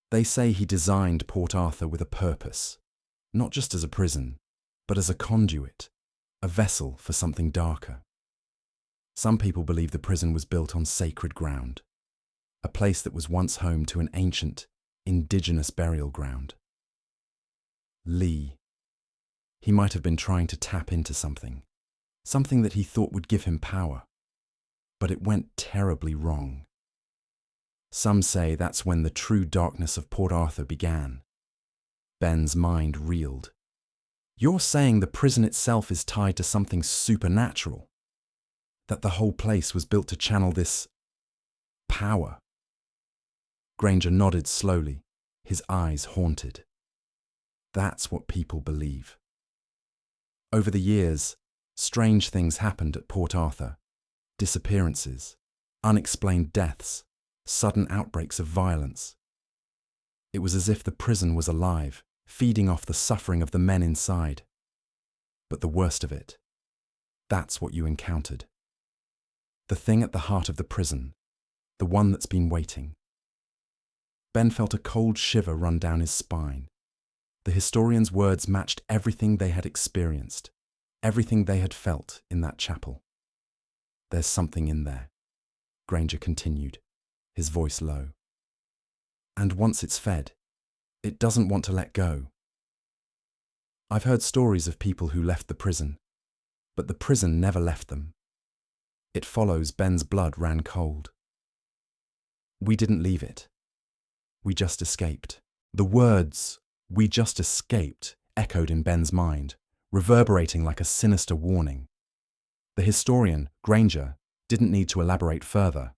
They say he designed Port Arthur with a purpose, not just as a prison, but as a conduit, a vessel for something darker. Some people believe the prison was built on sacred ground, a place that was once home to an ancient, indigenous burial ground. Lee. He might have been trying to tap into something that he thought would give him power. But it went terribly wrong. Some say that's when the true darkness of Port Arthur began." Ben's mind reeled. "You're saying the prison itself is tied to something supernatural? That the whole place was built to channel this power?" Granger nodded slowly, his eyes haunted. "That's what people believe. Over the years, Strange things happened at Port Arthur. Disappearances, unexplained deaths, sudden outbreaks of violence. It was as if the prison was alive, feeding off the suffering of the men inside. But the worst of it, that's what you encountered. The thing at the heart of the prison, the one that's been waiting. Ben felt a cold shiver run down his spine. The historian's words matched everything they had experienced, everything they had felt in that chapel. There's something in there, Granger continued, his voice low. And once it's fed, it doesn't want to let go. I've heard stories of people who left the prison, but the prison never left them. It follows. Ben's blood ran cold. We didn't leave it. We just escaped. The words, "we just escaped," echoed in Ben's mind, reverberating like a sinister warning. The historian, Granger, didn't need to elaborate further.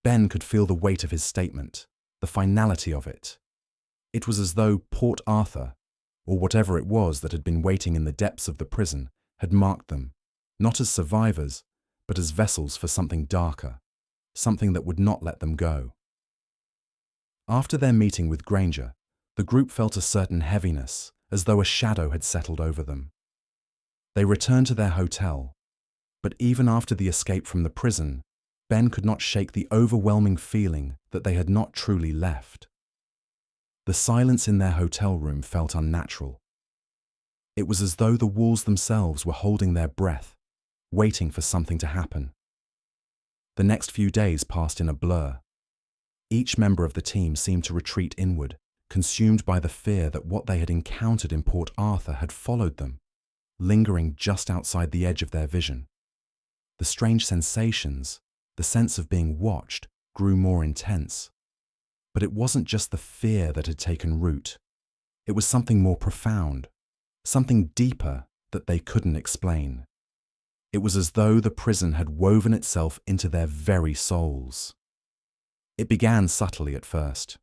Ben could feel the weight of his statement, the finality of it. It was as though Port Arthur, or whatever it was that had been waiting in the depths of the prison, had marked them, not as survivors, but as vessels for something darker, something that would not let them go. After their meeting with Granger, the group felt a certain heaviness, as though a shadow had settled over them. They returned to their hotel, but even after the escape from the prison, Ben could not shake the overwhelming feeling that they had not truly left. The silence in their hotel room felt unnatural. It was as though the walls themselves were holding their breath, waiting for something to happen. The next few days passed in a blur. Each member of the team seemed to retreat inward, consumed by the fear that what they had encountered in Port Arthur had followed them, lingering just outside the edge of their vision. The strange sensations, the sense of being watched, grew more intense. But it wasn't just the fear that had taken root. It was something more profound, something deeper that they couldn't explain. It was as though the prison had woven itself into their very souls. It began subtly at first.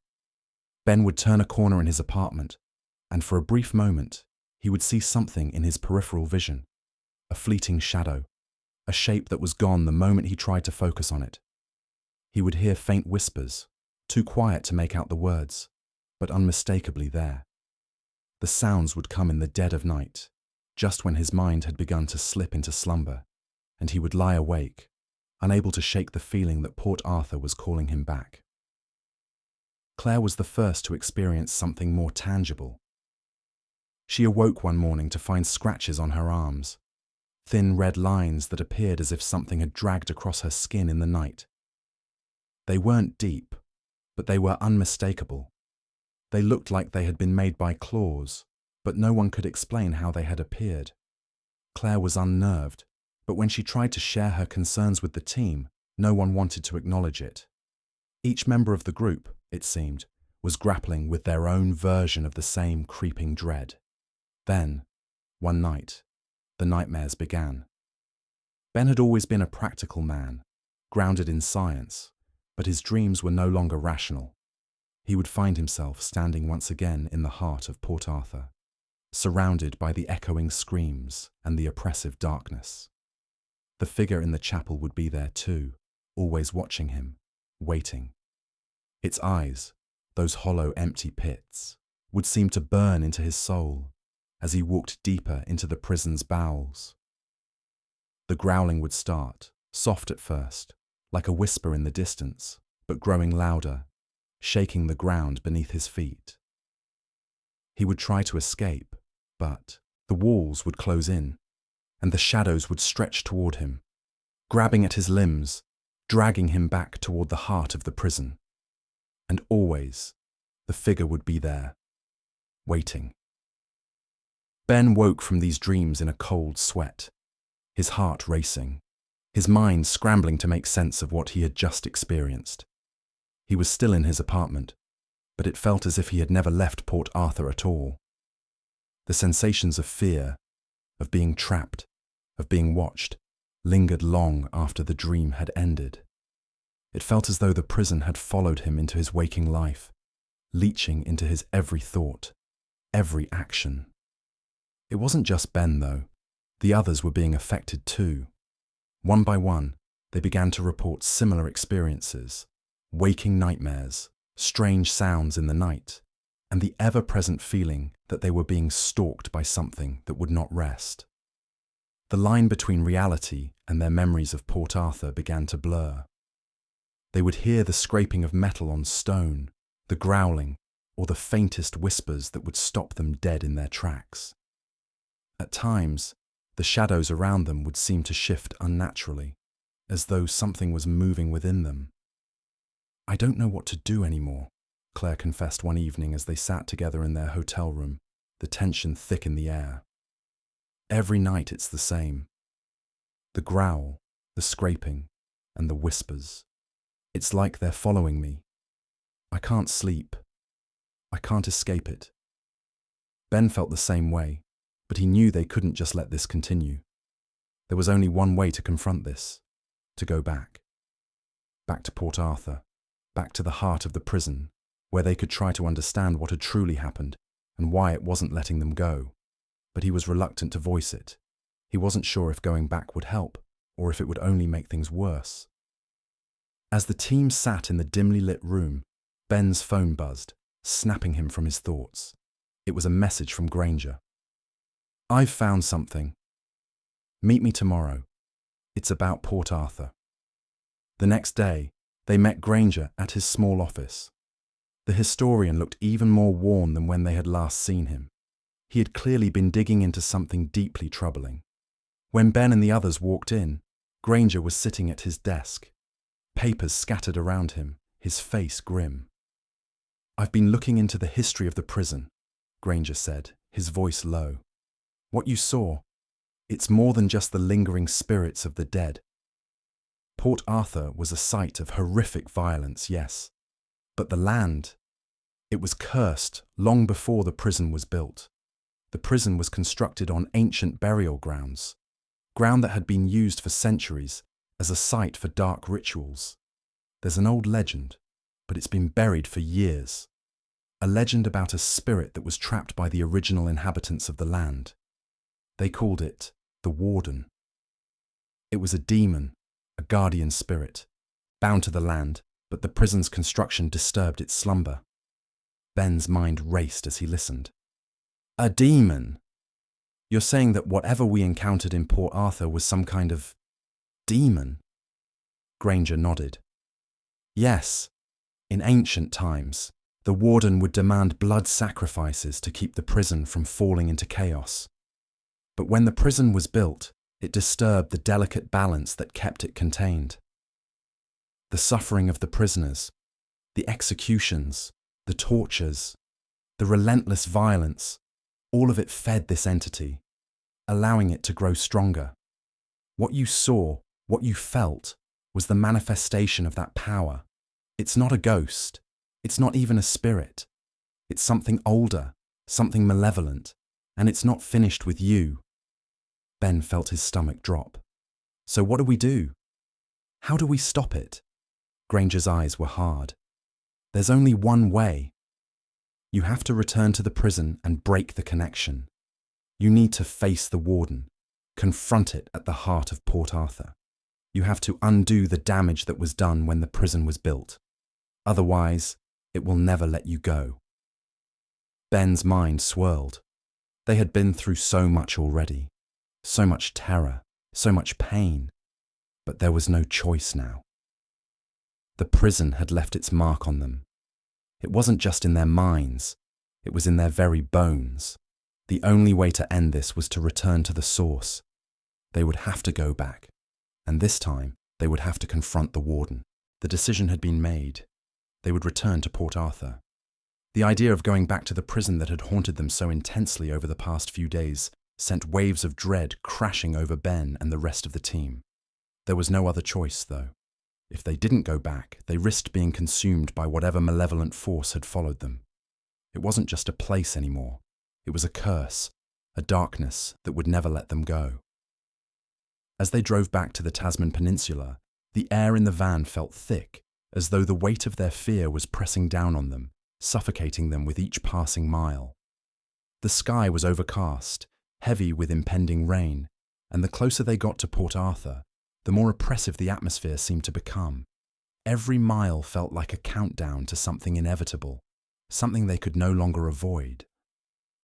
Ben would turn a corner in his apartment, and for a brief moment, he would see something in his peripheral vision, a fleeting shadow, a shape that was gone the moment he tried to focus on it. He would hear faint whispers, too quiet to make out the words, but unmistakably there. The sounds would come in the dead of night, just when his mind had begun to slip into slumber, and he would lie awake, unable to shake the feeling that Port Arthur was calling him back. Claire was the first to experience something more tangible. She awoke one morning to find scratches on her arms, thin red lines that appeared as if something had dragged across her skin in the night. They weren't deep, but they were unmistakable. They looked like they had been made by claws, but no one could explain how they had appeared. Claire was unnerved, but when she tried to share her concerns with the team, no one wanted to acknowledge it. Each member of the group, it seemed, was grappling with their own version of the same creeping dread. Then, one night, the nightmares began. Ben had always been a practical man, grounded in science, but his dreams were no longer rational. He would find himself standing once again in the heart of Port Arthur, surrounded by the echoing screams and the oppressive darkness. The figure in the chapel would be there too, always watching him, waiting. Its eyes, those hollow, empty pits, would seem to burn into his soul as he walked deeper into the prison's bowels. The growling would start, soft at first, like a whisper in the distance, but growing louder, shaking the ground beneath his feet. He would try to escape, but the walls would close in, and the shadows would stretch toward him, grabbing at his limbs, dragging him back toward the heart of the prison. And always, the figure would be there, waiting. Ben woke from these dreams in a cold sweat, his heart racing, his mind scrambling to make sense of what he had just experienced. He was still in his apartment, but it felt as if he had never left Port Arthur at all. The sensations of fear, of being trapped, of being watched, lingered long after the dream had ended. It felt as though the prison had followed him into his waking life, leaching into his every thought, every action. It wasn't just Ben, though. The others were being affected too. One by one, they began to report similar experiences, waking nightmares, strange sounds in the night, and the ever-present feeling that they were being stalked by something that would not rest. The line between reality and their memories of Port Arthur began to blur. They would hear the scraping of metal on stone, the growling, or the faintest whispers that would stop them dead in their tracks. At times, the shadows around them would seem to shift unnaturally, as though something was moving within them. "I don't know what to do anymore," Claire confessed one evening as they sat together in their hotel room, the tension thick in the air. "Every night it's the same. The growl, the scraping, and the whispers. It's like they're following me. I can't sleep. I can't escape it." Ben felt the same way, but he knew they couldn't just let this continue. There was only one way to confront this: to go back. Back to Port Arthur, back to the heart of the prison, where they could try to understand what had truly happened and why it wasn't letting them go. But he was reluctant to voice it. He wasn't sure if going back would help, or if it would only make things worse. As the team sat in the dimly lit room, Ben's phone buzzed, snapping him from his thoughts. It was a message from Granger. "I've found something. Meet me tomorrow. It's about Port Arthur." The next day, they met Granger at his small office. The historian looked even more worn than when they had last seen him. He had clearly been digging into something deeply troubling. When Ben and the others walked in, Granger was sitting at his desk, papers scattered around him, his face grim. "I've been looking into the history of the prison," Granger said, his voice low. "What you saw, it's more than just the lingering spirits of the dead. Port Arthur was a site of horrific violence, yes, but the land, it was cursed long before the prison was built. The prison was constructed on ancient burial grounds, ground that had been used for centuries as a site for dark rituals. There's an old legend, but it's been buried for years. A legend about a spirit that was trapped by the original inhabitants of the land. They called it the Warden. It was a demon, a guardian spirit, bound to the land, but the prison's construction disturbed its slumber." Ben's mind raced as he listened. "A demon? You're saying that whatever we encountered in Port Arthur was some kind of demon?" Granger nodded. "Yes. In ancient times, the warden would demand blood sacrifices to keep the prison from falling into chaos. But when the prison was built, it disturbed the delicate balance that kept it contained. The suffering of the prisoners, the executions, the tortures, the relentless violence, all of it fed this entity, allowing it to grow stronger. What you saw, what you felt, was the manifestation of that power. It's not a ghost. It's not even a spirit. It's something older, something malevolent, and it's not finished with you." Ben felt his stomach drop. "So what do we do? How do we stop it?" Granger's eyes were hard. "There's only one way. You have to return to the prison and break the connection. You need to face the warden, confront it at the heart of Port Arthur. You have to undo the damage that was done when the prison was built. Otherwise, it will never let you go." Ben's mind swirled. They had been through so much already, so much terror, so much pain, but there was no choice now. The prison had left its mark on them. It wasn't just in their minds, it was in their very bones. The only way to end this was to return to the source. They would have to go back, and this time they would have to confront the warden. The decision had been made. They would return to Port Arthur. The idea of going back to the prison that had haunted them so intensely over the past few days sent waves of dread crashing over Ben and the rest of the team. There was no other choice, though. If they didn't go back, they risked being consumed by whatever malevolent force had followed them. It wasn't just a place anymore. It was a curse, a darkness that would never let them go. As they drove back to the Tasman Peninsula, the air in the van felt thick, as though the weight of their fear was pressing down on them, suffocating them with each passing mile. The sky was overcast, heavy with impending rain, and the closer they got to Port Arthur, the more oppressive the atmosphere seemed to become. Every mile felt like a countdown to something inevitable, something they could no longer avoid.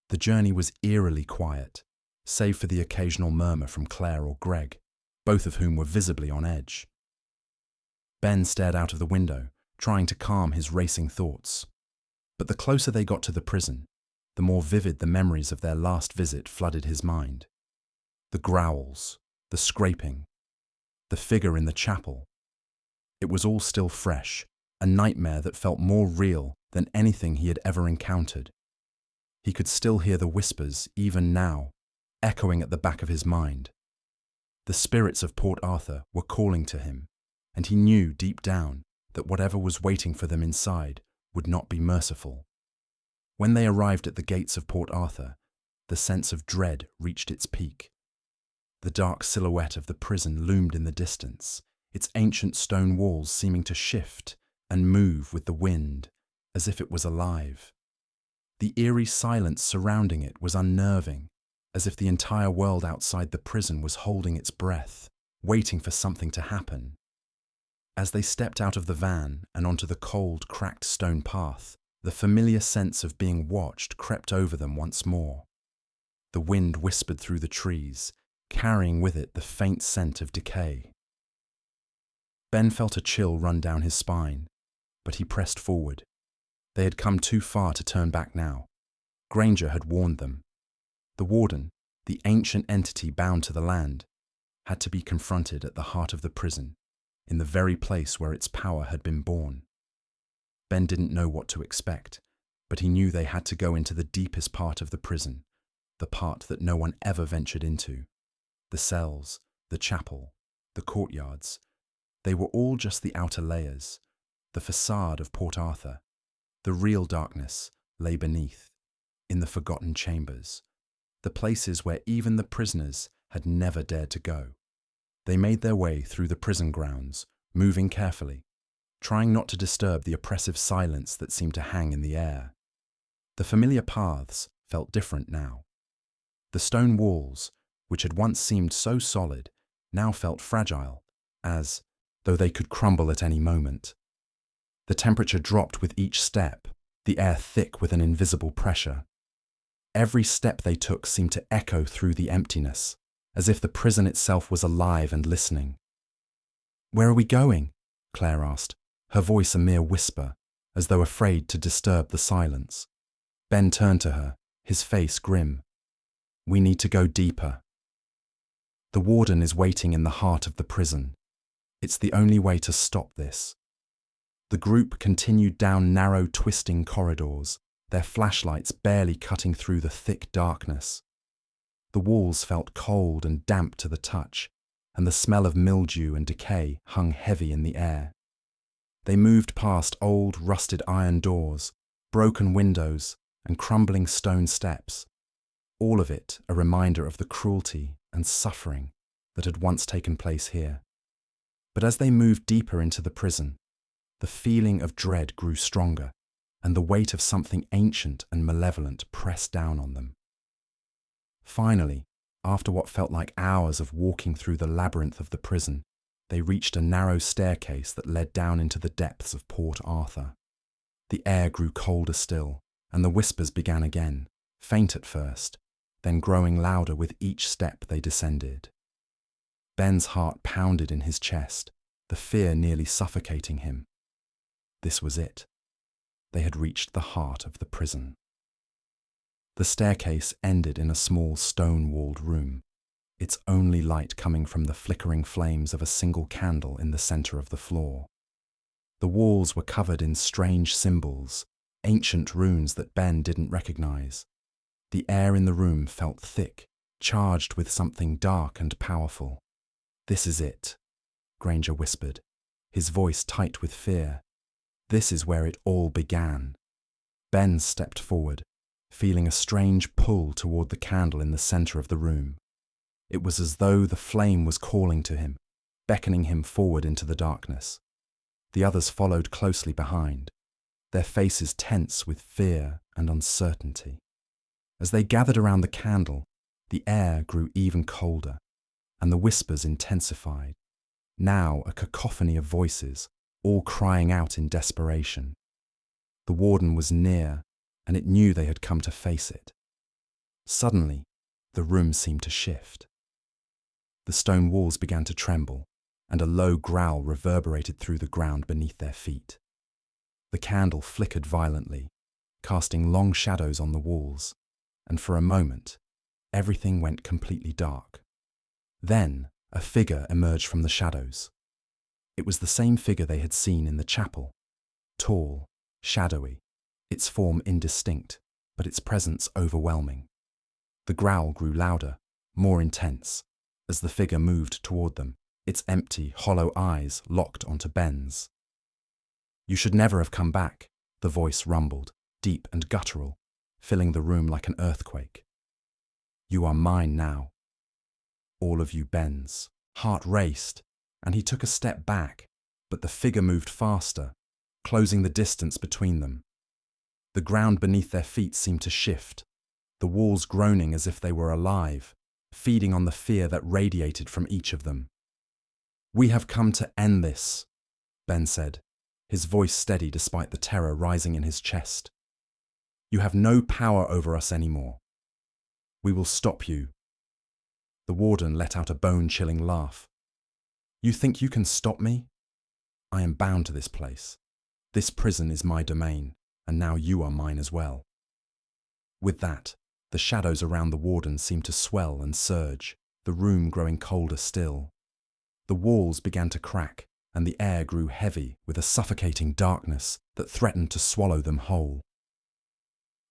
The journey was eerily quiet, save for the occasional murmur from Claire or Greg, both of whom were visibly on edge. Ben stared out of the window, trying to calm his racing thoughts. But the closer they got to the prison, the more vivid the memories of their last visit flooded his mind. The growls, the scraping, the figure in the chapel. It was all still fresh, a nightmare that felt more real than anything he had ever encountered. He could still hear the whispers, even now, echoing at the back of his mind. The spirits of Port Arthur were calling to him, and he knew deep down that whatever was waiting for them inside would not be merciful. When they arrived at the gates of Port Arthur, the sense of dread reached its peak. The dark silhouette of the prison loomed in the distance, its ancient stone walls seeming to shift and move with the wind, as if it was alive. The eerie silence surrounding it was unnerving, as if the entire world outside the prison was holding its breath, waiting for something to happen. As they stepped out of the van and onto the cold, cracked stone path, the familiar sense of being watched crept over them once more. The wind whispered through the trees, carrying with it the faint scent of decay. Ben felt a chill run down his spine, but he pressed forward. They had come too far to turn back now. Granger had warned them. The warden, the ancient entity bound to the land, had to be confronted at the heart of the prison, in the very place where its power had been born. Ben didn't know what to expect, but he knew they had to go into the deepest part of the prison, the part that no one ever ventured into. The cells, the chapel, the courtyards, they were all just the outer layers, the facade of Port Arthur. The real darkness lay beneath, in the forgotten chambers, the places where even the prisoners had never dared to go. They made their way through the prison grounds, moving carefully, trying not to disturb the oppressive silence that seemed to hang in the air. The familiar paths felt different now. The stone walls, which had once seemed so solid, now felt fragile, as though they could crumble at any moment. The temperature dropped with each step, the air thick with an invisible pressure. Every step they took seemed to echo through the emptiness, as if the prison itself was alive and listening. "Where are we going?" Claire asked, her voice a mere whisper, as though afraid to disturb the silence. Ben turned to her, his face grim. "We need to go deeper. The warden is waiting in the heart of the prison. It's the only way to stop this." The group continued down narrow, twisting corridors, their flashlights barely cutting through the thick darkness. The walls felt cold and damp to the touch, and the smell of mildew and decay hung heavy in the air. They moved past old, rusted iron doors, broken windows, and crumbling stone steps, all of it a reminder of the cruelty and suffering that had once taken place here. But as they moved deeper into the prison, the feeling of dread grew stronger, and the weight of something ancient and malevolent pressed down on them. Finally, after what felt like hours of walking through the labyrinth of the prison, they reached a narrow staircase that led down into the depths of Port Arthur. The air grew colder still, and the whispers began again, faint at first, then growing louder with each step they descended. Ben's heart pounded in his chest, the fear nearly suffocating him. This was it. They had reached the heart of the prison. The staircase ended in a small stone-walled room, its only light coming from the flickering flames of a single candle in the center of the floor. The walls were covered in strange symbols, ancient runes that Ben didn't recognize. The air in the room felt thick, charged with something dark and powerful. "This is it," Granger whispered, his voice tight with fear. "This is where it all began." Ben stepped forward, feeling a strange pull toward the candle in the center of the room. It was as though the flame was calling to him, beckoning him forward into the darkness. The others followed closely behind, their faces tense with fear and uncertainty. As they gathered around the candle, the air grew even colder, and the whispers intensified. Now a cacophony of voices, all crying out in desperation. The warden was near, and it knew they had come to face it. Suddenly, the room seemed to shift. The stone walls began to tremble, and a low growl reverberated through the ground beneath their feet. The candle flickered violently, casting long shadows on the walls, and for a moment, everything went completely dark. Then, a figure emerged from the shadows. It was the same figure they had seen in the chapel, tall, shadowy, its form indistinct, but its presence overwhelming. The growl grew louder, more intense, as the figure moved toward them, its empty, hollow eyes locked onto Ben's. "You should never have come back," the voice rumbled, deep and guttural, filling the room like an earthquake. "You are mine now. All of you Ben's." Heart raced, and he took a step back, but the figure moved faster, closing the distance between them. The ground beneath their feet seemed to shift, the walls groaning as if they were alive, feeding on the fear that radiated from each of them. "We have come to end this," Ben said, his voice steady despite the terror rising in his chest. "You have no power over us anymore. We will stop you." The warden let out a bone-chilling laugh. "You think you can stop me? I am bound to this place. This prison is my domain, and now you are mine as well." With that, the shadows around the warden seemed to swell and surge, the room growing colder still. The walls began to crack, and the air grew heavy with a suffocating darkness that threatened to swallow them whole.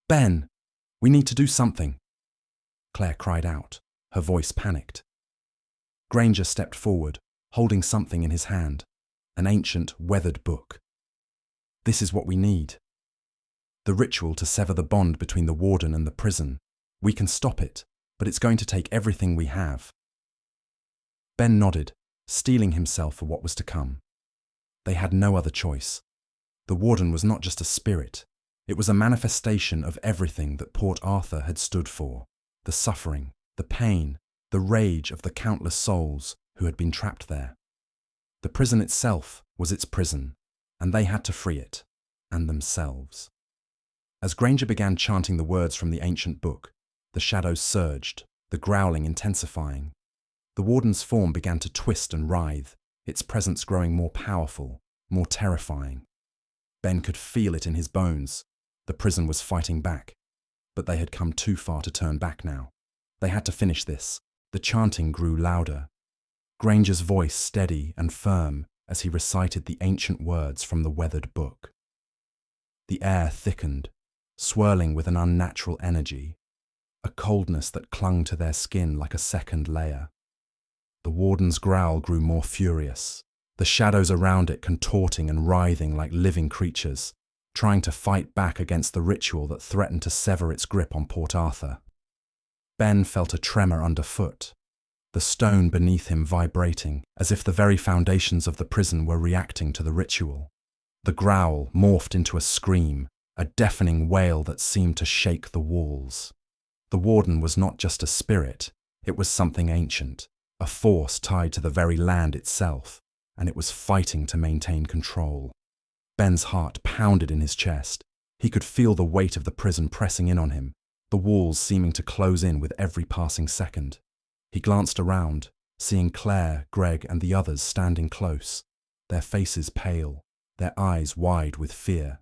"Ben, we need to do something," Claire cried out, her voice panicked. Granger stepped forward, holding something in his hand, an ancient, weathered book. "This is what we need. The ritual to sever the bond between the warden and the prison. We can stop it, but it's going to take everything we have." Ben nodded, steeling himself for what was to come. They had no other choice. The warden was not just a spirit. It was a manifestation of everything that Port Arthur had stood for: the suffering, the pain, the rage of the countless souls who had been trapped there. The prison itself was its prison, and they had to free it, and themselves. As Granger began chanting the words from the ancient book, the shadows surged, the growling intensifying. The warden's form began to twist and writhe, its presence growing more powerful, more terrifying. Ben could feel it in his bones. The prison was fighting back, but they had come too far to turn back now. They had to finish this. The chanting grew louder, Granger's voice steady and firm as he recited the ancient words from the weathered book. The air thickened, swirling with an unnatural energy, a coldness that clung to their skin like a second layer. The warden's growl grew more furious, the shadows around it contorting and writhing like living creatures, trying to fight back against the ritual that threatened to sever its grip on Port Arthur. Ben felt a tremor underfoot, the stone beneath him vibrating as if the very foundations of the prison were reacting to the ritual. The growl morphed into a scream, a deafening wail that seemed to shake the walls. The warden was not just a spirit, it was something ancient, a force tied to the very land itself, and it was fighting to maintain control. Ben's heart pounded in his chest. He could feel the weight of the prison pressing in on him, the walls seeming to close in with every passing second. He glanced around, seeing Claire, Greg, and the others standing close, their faces pale, their eyes wide with fear.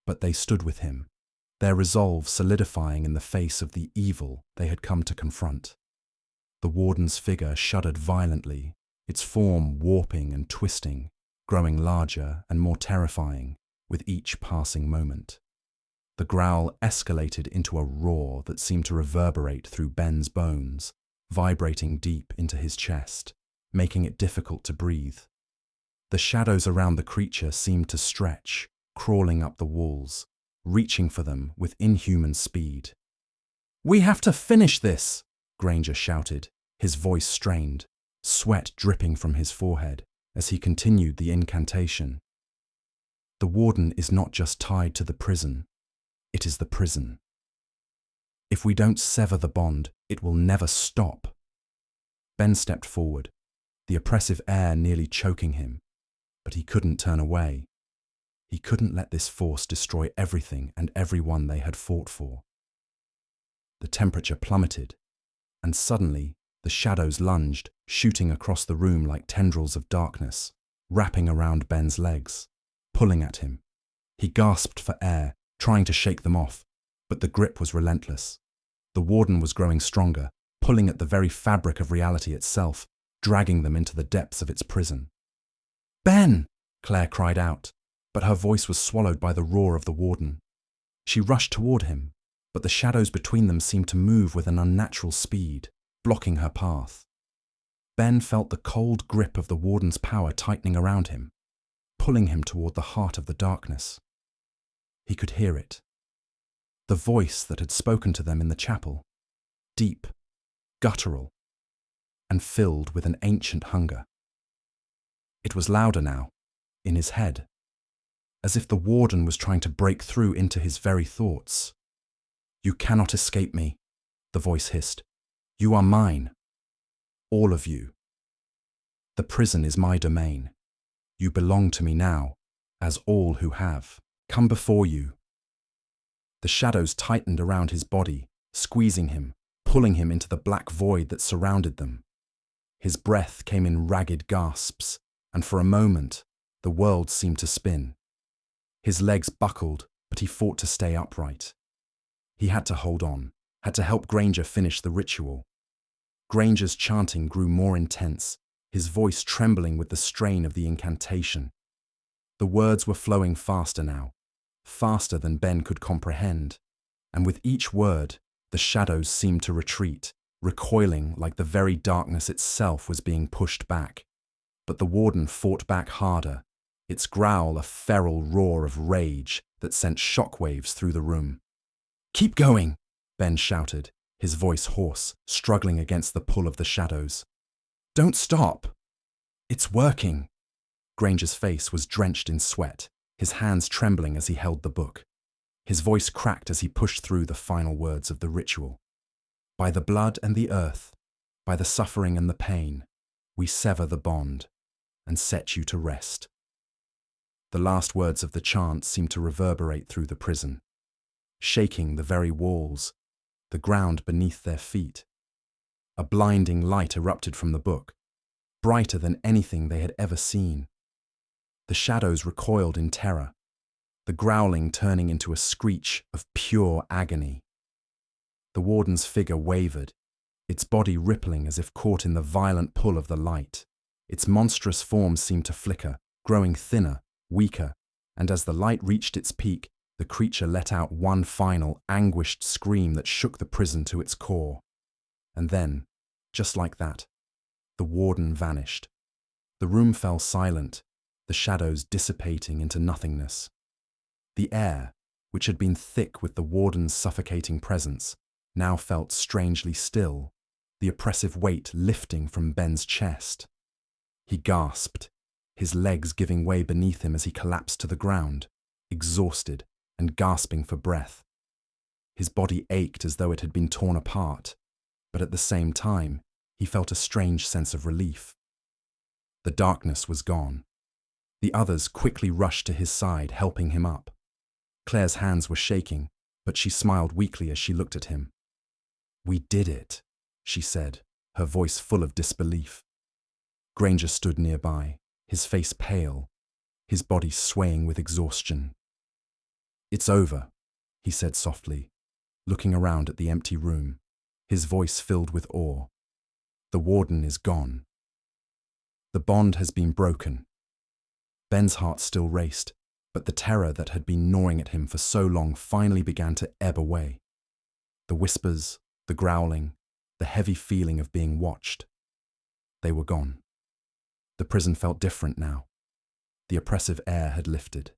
But they stood with him, their resolve solidifying in the face of the evil they had come to confront. The warden's figure shuddered violently, its form warping and twisting, growing larger and more terrifying with each passing moment. The growl escalated into a roar that seemed to reverberate through Ben's bones, vibrating deep into his chest, making it difficult to breathe. The shadows around the creature seemed to stretch, crawling up the walls, reaching for them with inhuman speed. "We have to finish this!" Granger shouted, his voice strained, sweat dripping from his forehead as he continued the incantation. The warden is not just tied to the prison, it is the prison. If we don't sever the bond, it will never stop. Ben stepped forward, the oppressive air nearly choking him, but he couldn't turn away. He couldn't let this force destroy everything and everyone they had fought for. The temperature plummeted, and suddenly the shadows lunged, shooting across the room like tendrils of darkness, wrapping around Ben's legs, pulling at him. He gasped for air, trying to shake them off, but the grip was relentless. The warden was growing stronger, pulling at the very fabric of reality itself, dragging them into the depths of its prison. "Ben!" Claire cried out, but her voice was swallowed by the roar of the warden. She rushed toward him, but the shadows between them seemed to move with an unnatural speed, blocking her path. Ben felt the cold grip of the warden's power tightening around him, pulling him toward the heart of the darkness. He could hear it. The voice that had spoken to them in the chapel, deep, guttural, and filled with an ancient hunger. It was louder now, in his head, as if the warden was trying to break through into his very thoughts. "You cannot escape me," the voice hissed. "You are mine. All of you. The prison is my domain. You belong to me now, as all who have come before you." The shadows tightened around his body, squeezing him, pulling him into the black void that surrounded them. His breath came in ragged gasps, and for a moment, the world seemed to spin. His legs buckled, but he fought to stay upright. He had to hold on, had to help Granger finish the ritual. Granger's chanting grew more intense, his voice trembling with the strain of the incantation. The words were flowing faster now, faster than Ben could comprehend, and with each word, the shadows seemed to retreat, recoiling like the very darkness itself was being pushed back. But the warden fought back harder, its growl a feral roar of rage that sent shockwaves through the room. "Keep going," Ben shouted, his voice hoarse, struggling against the pull of the shadows. "Don't stop. It's working." Granger's face was drenched in sweat, his hands trembling as he held the book. His voice cracked as he pushed through the final words of the ritual. "By the blood and the earth, by the suffering and the pain, we sever the bond and set you to rest." The last words of the chant seemed to reverberate through the prison, shaking the very walls, the ground beneath their feet. A blinding light erupted from the book, brighter than anything they had ever seen. The shadows recoiled in terror, the growling turning into a screech of pure agony. The warden's figure wavered, its body rippling as if caught in the violent pull of the light. Its monstrous form seemed to flicker, growing thinner, weaker, and as the light reached its peak, the creature let out one final, anguished scream that shook the prison to its core. And then, just like that, the warden vanished. The room fell silent, the shadows dissipating into nothingness. The air, which had been thick with the warden's suffocating presence, now felt strangely still, the oppressive weight lifting from Ben's chest. He gasped, his legs giving way beneath him as he collapsed to the ground, exhausted and gasping for breath. His body ached as though it had been torn apart, but at the same time, he felt a strange sense of relief. The darkness was gone. The others quickly rushed to his side, helping him up. Claire's hands were shaking, but she smiled weakly as she looked at him. "We did it," she said, her voice full of disbelief. Granger stood nearby, his face pale, his body swaying with exhaustion. "It's over," he said softly, looking around at the empty room, his voice filled with awe. "The warden is gone. The bond has been broken." Ben's heart still raced, but the terror that had been gnawing at him for so long finally began to ebb away. The whispers, the growling, the heavy feeling of being watched. They were gone. The prison felt different now. The oppressive air had lifted,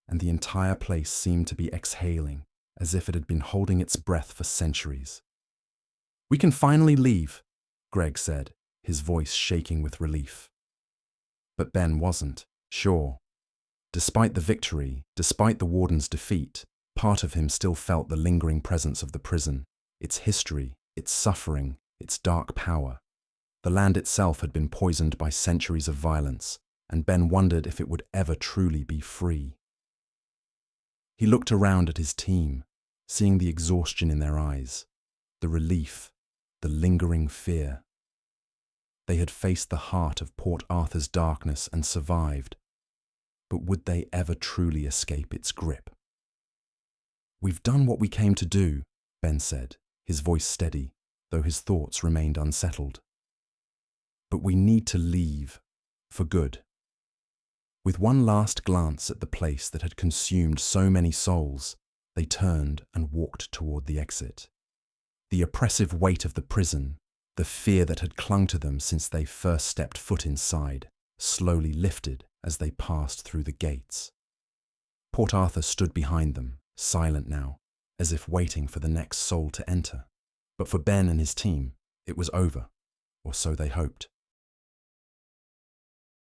and the entire place seemed to be exhaling, as if it had been holding its breath for centuries. "We can finally leave," Greg said, his voice shaking with relief. But Ben wasn't sure. Despite the victory, despite the warden's defeat, part of him still felt the lingering presence of the prison, its history, its suffering, its dark power. The land itself had been poisoned by centuries of violence, and Ben wondered if it would ever truly be free. He looked around at his team, seeing the exhaustion in their eyes, the relief, the lingering fear. They had faced the heart of Port Arthur's darkness and survived, but would they ever truly escape its grip? "We've done what we came to do," Ben said, his voice steady, though his thoughts remained unsettled. "But we need to leave, for good." With one last glance at the place that had consumed so many souls, they turned and walked toward the exit. The oppressive weight of the prison, the fear that had clung to them since they first stepped foot inside, slowly lifted as they passed through the gates. Port Arthur stood behind them, silent now, as if waiting for the next soul to enter. But for Ben and his team, it was over, or so they hoped.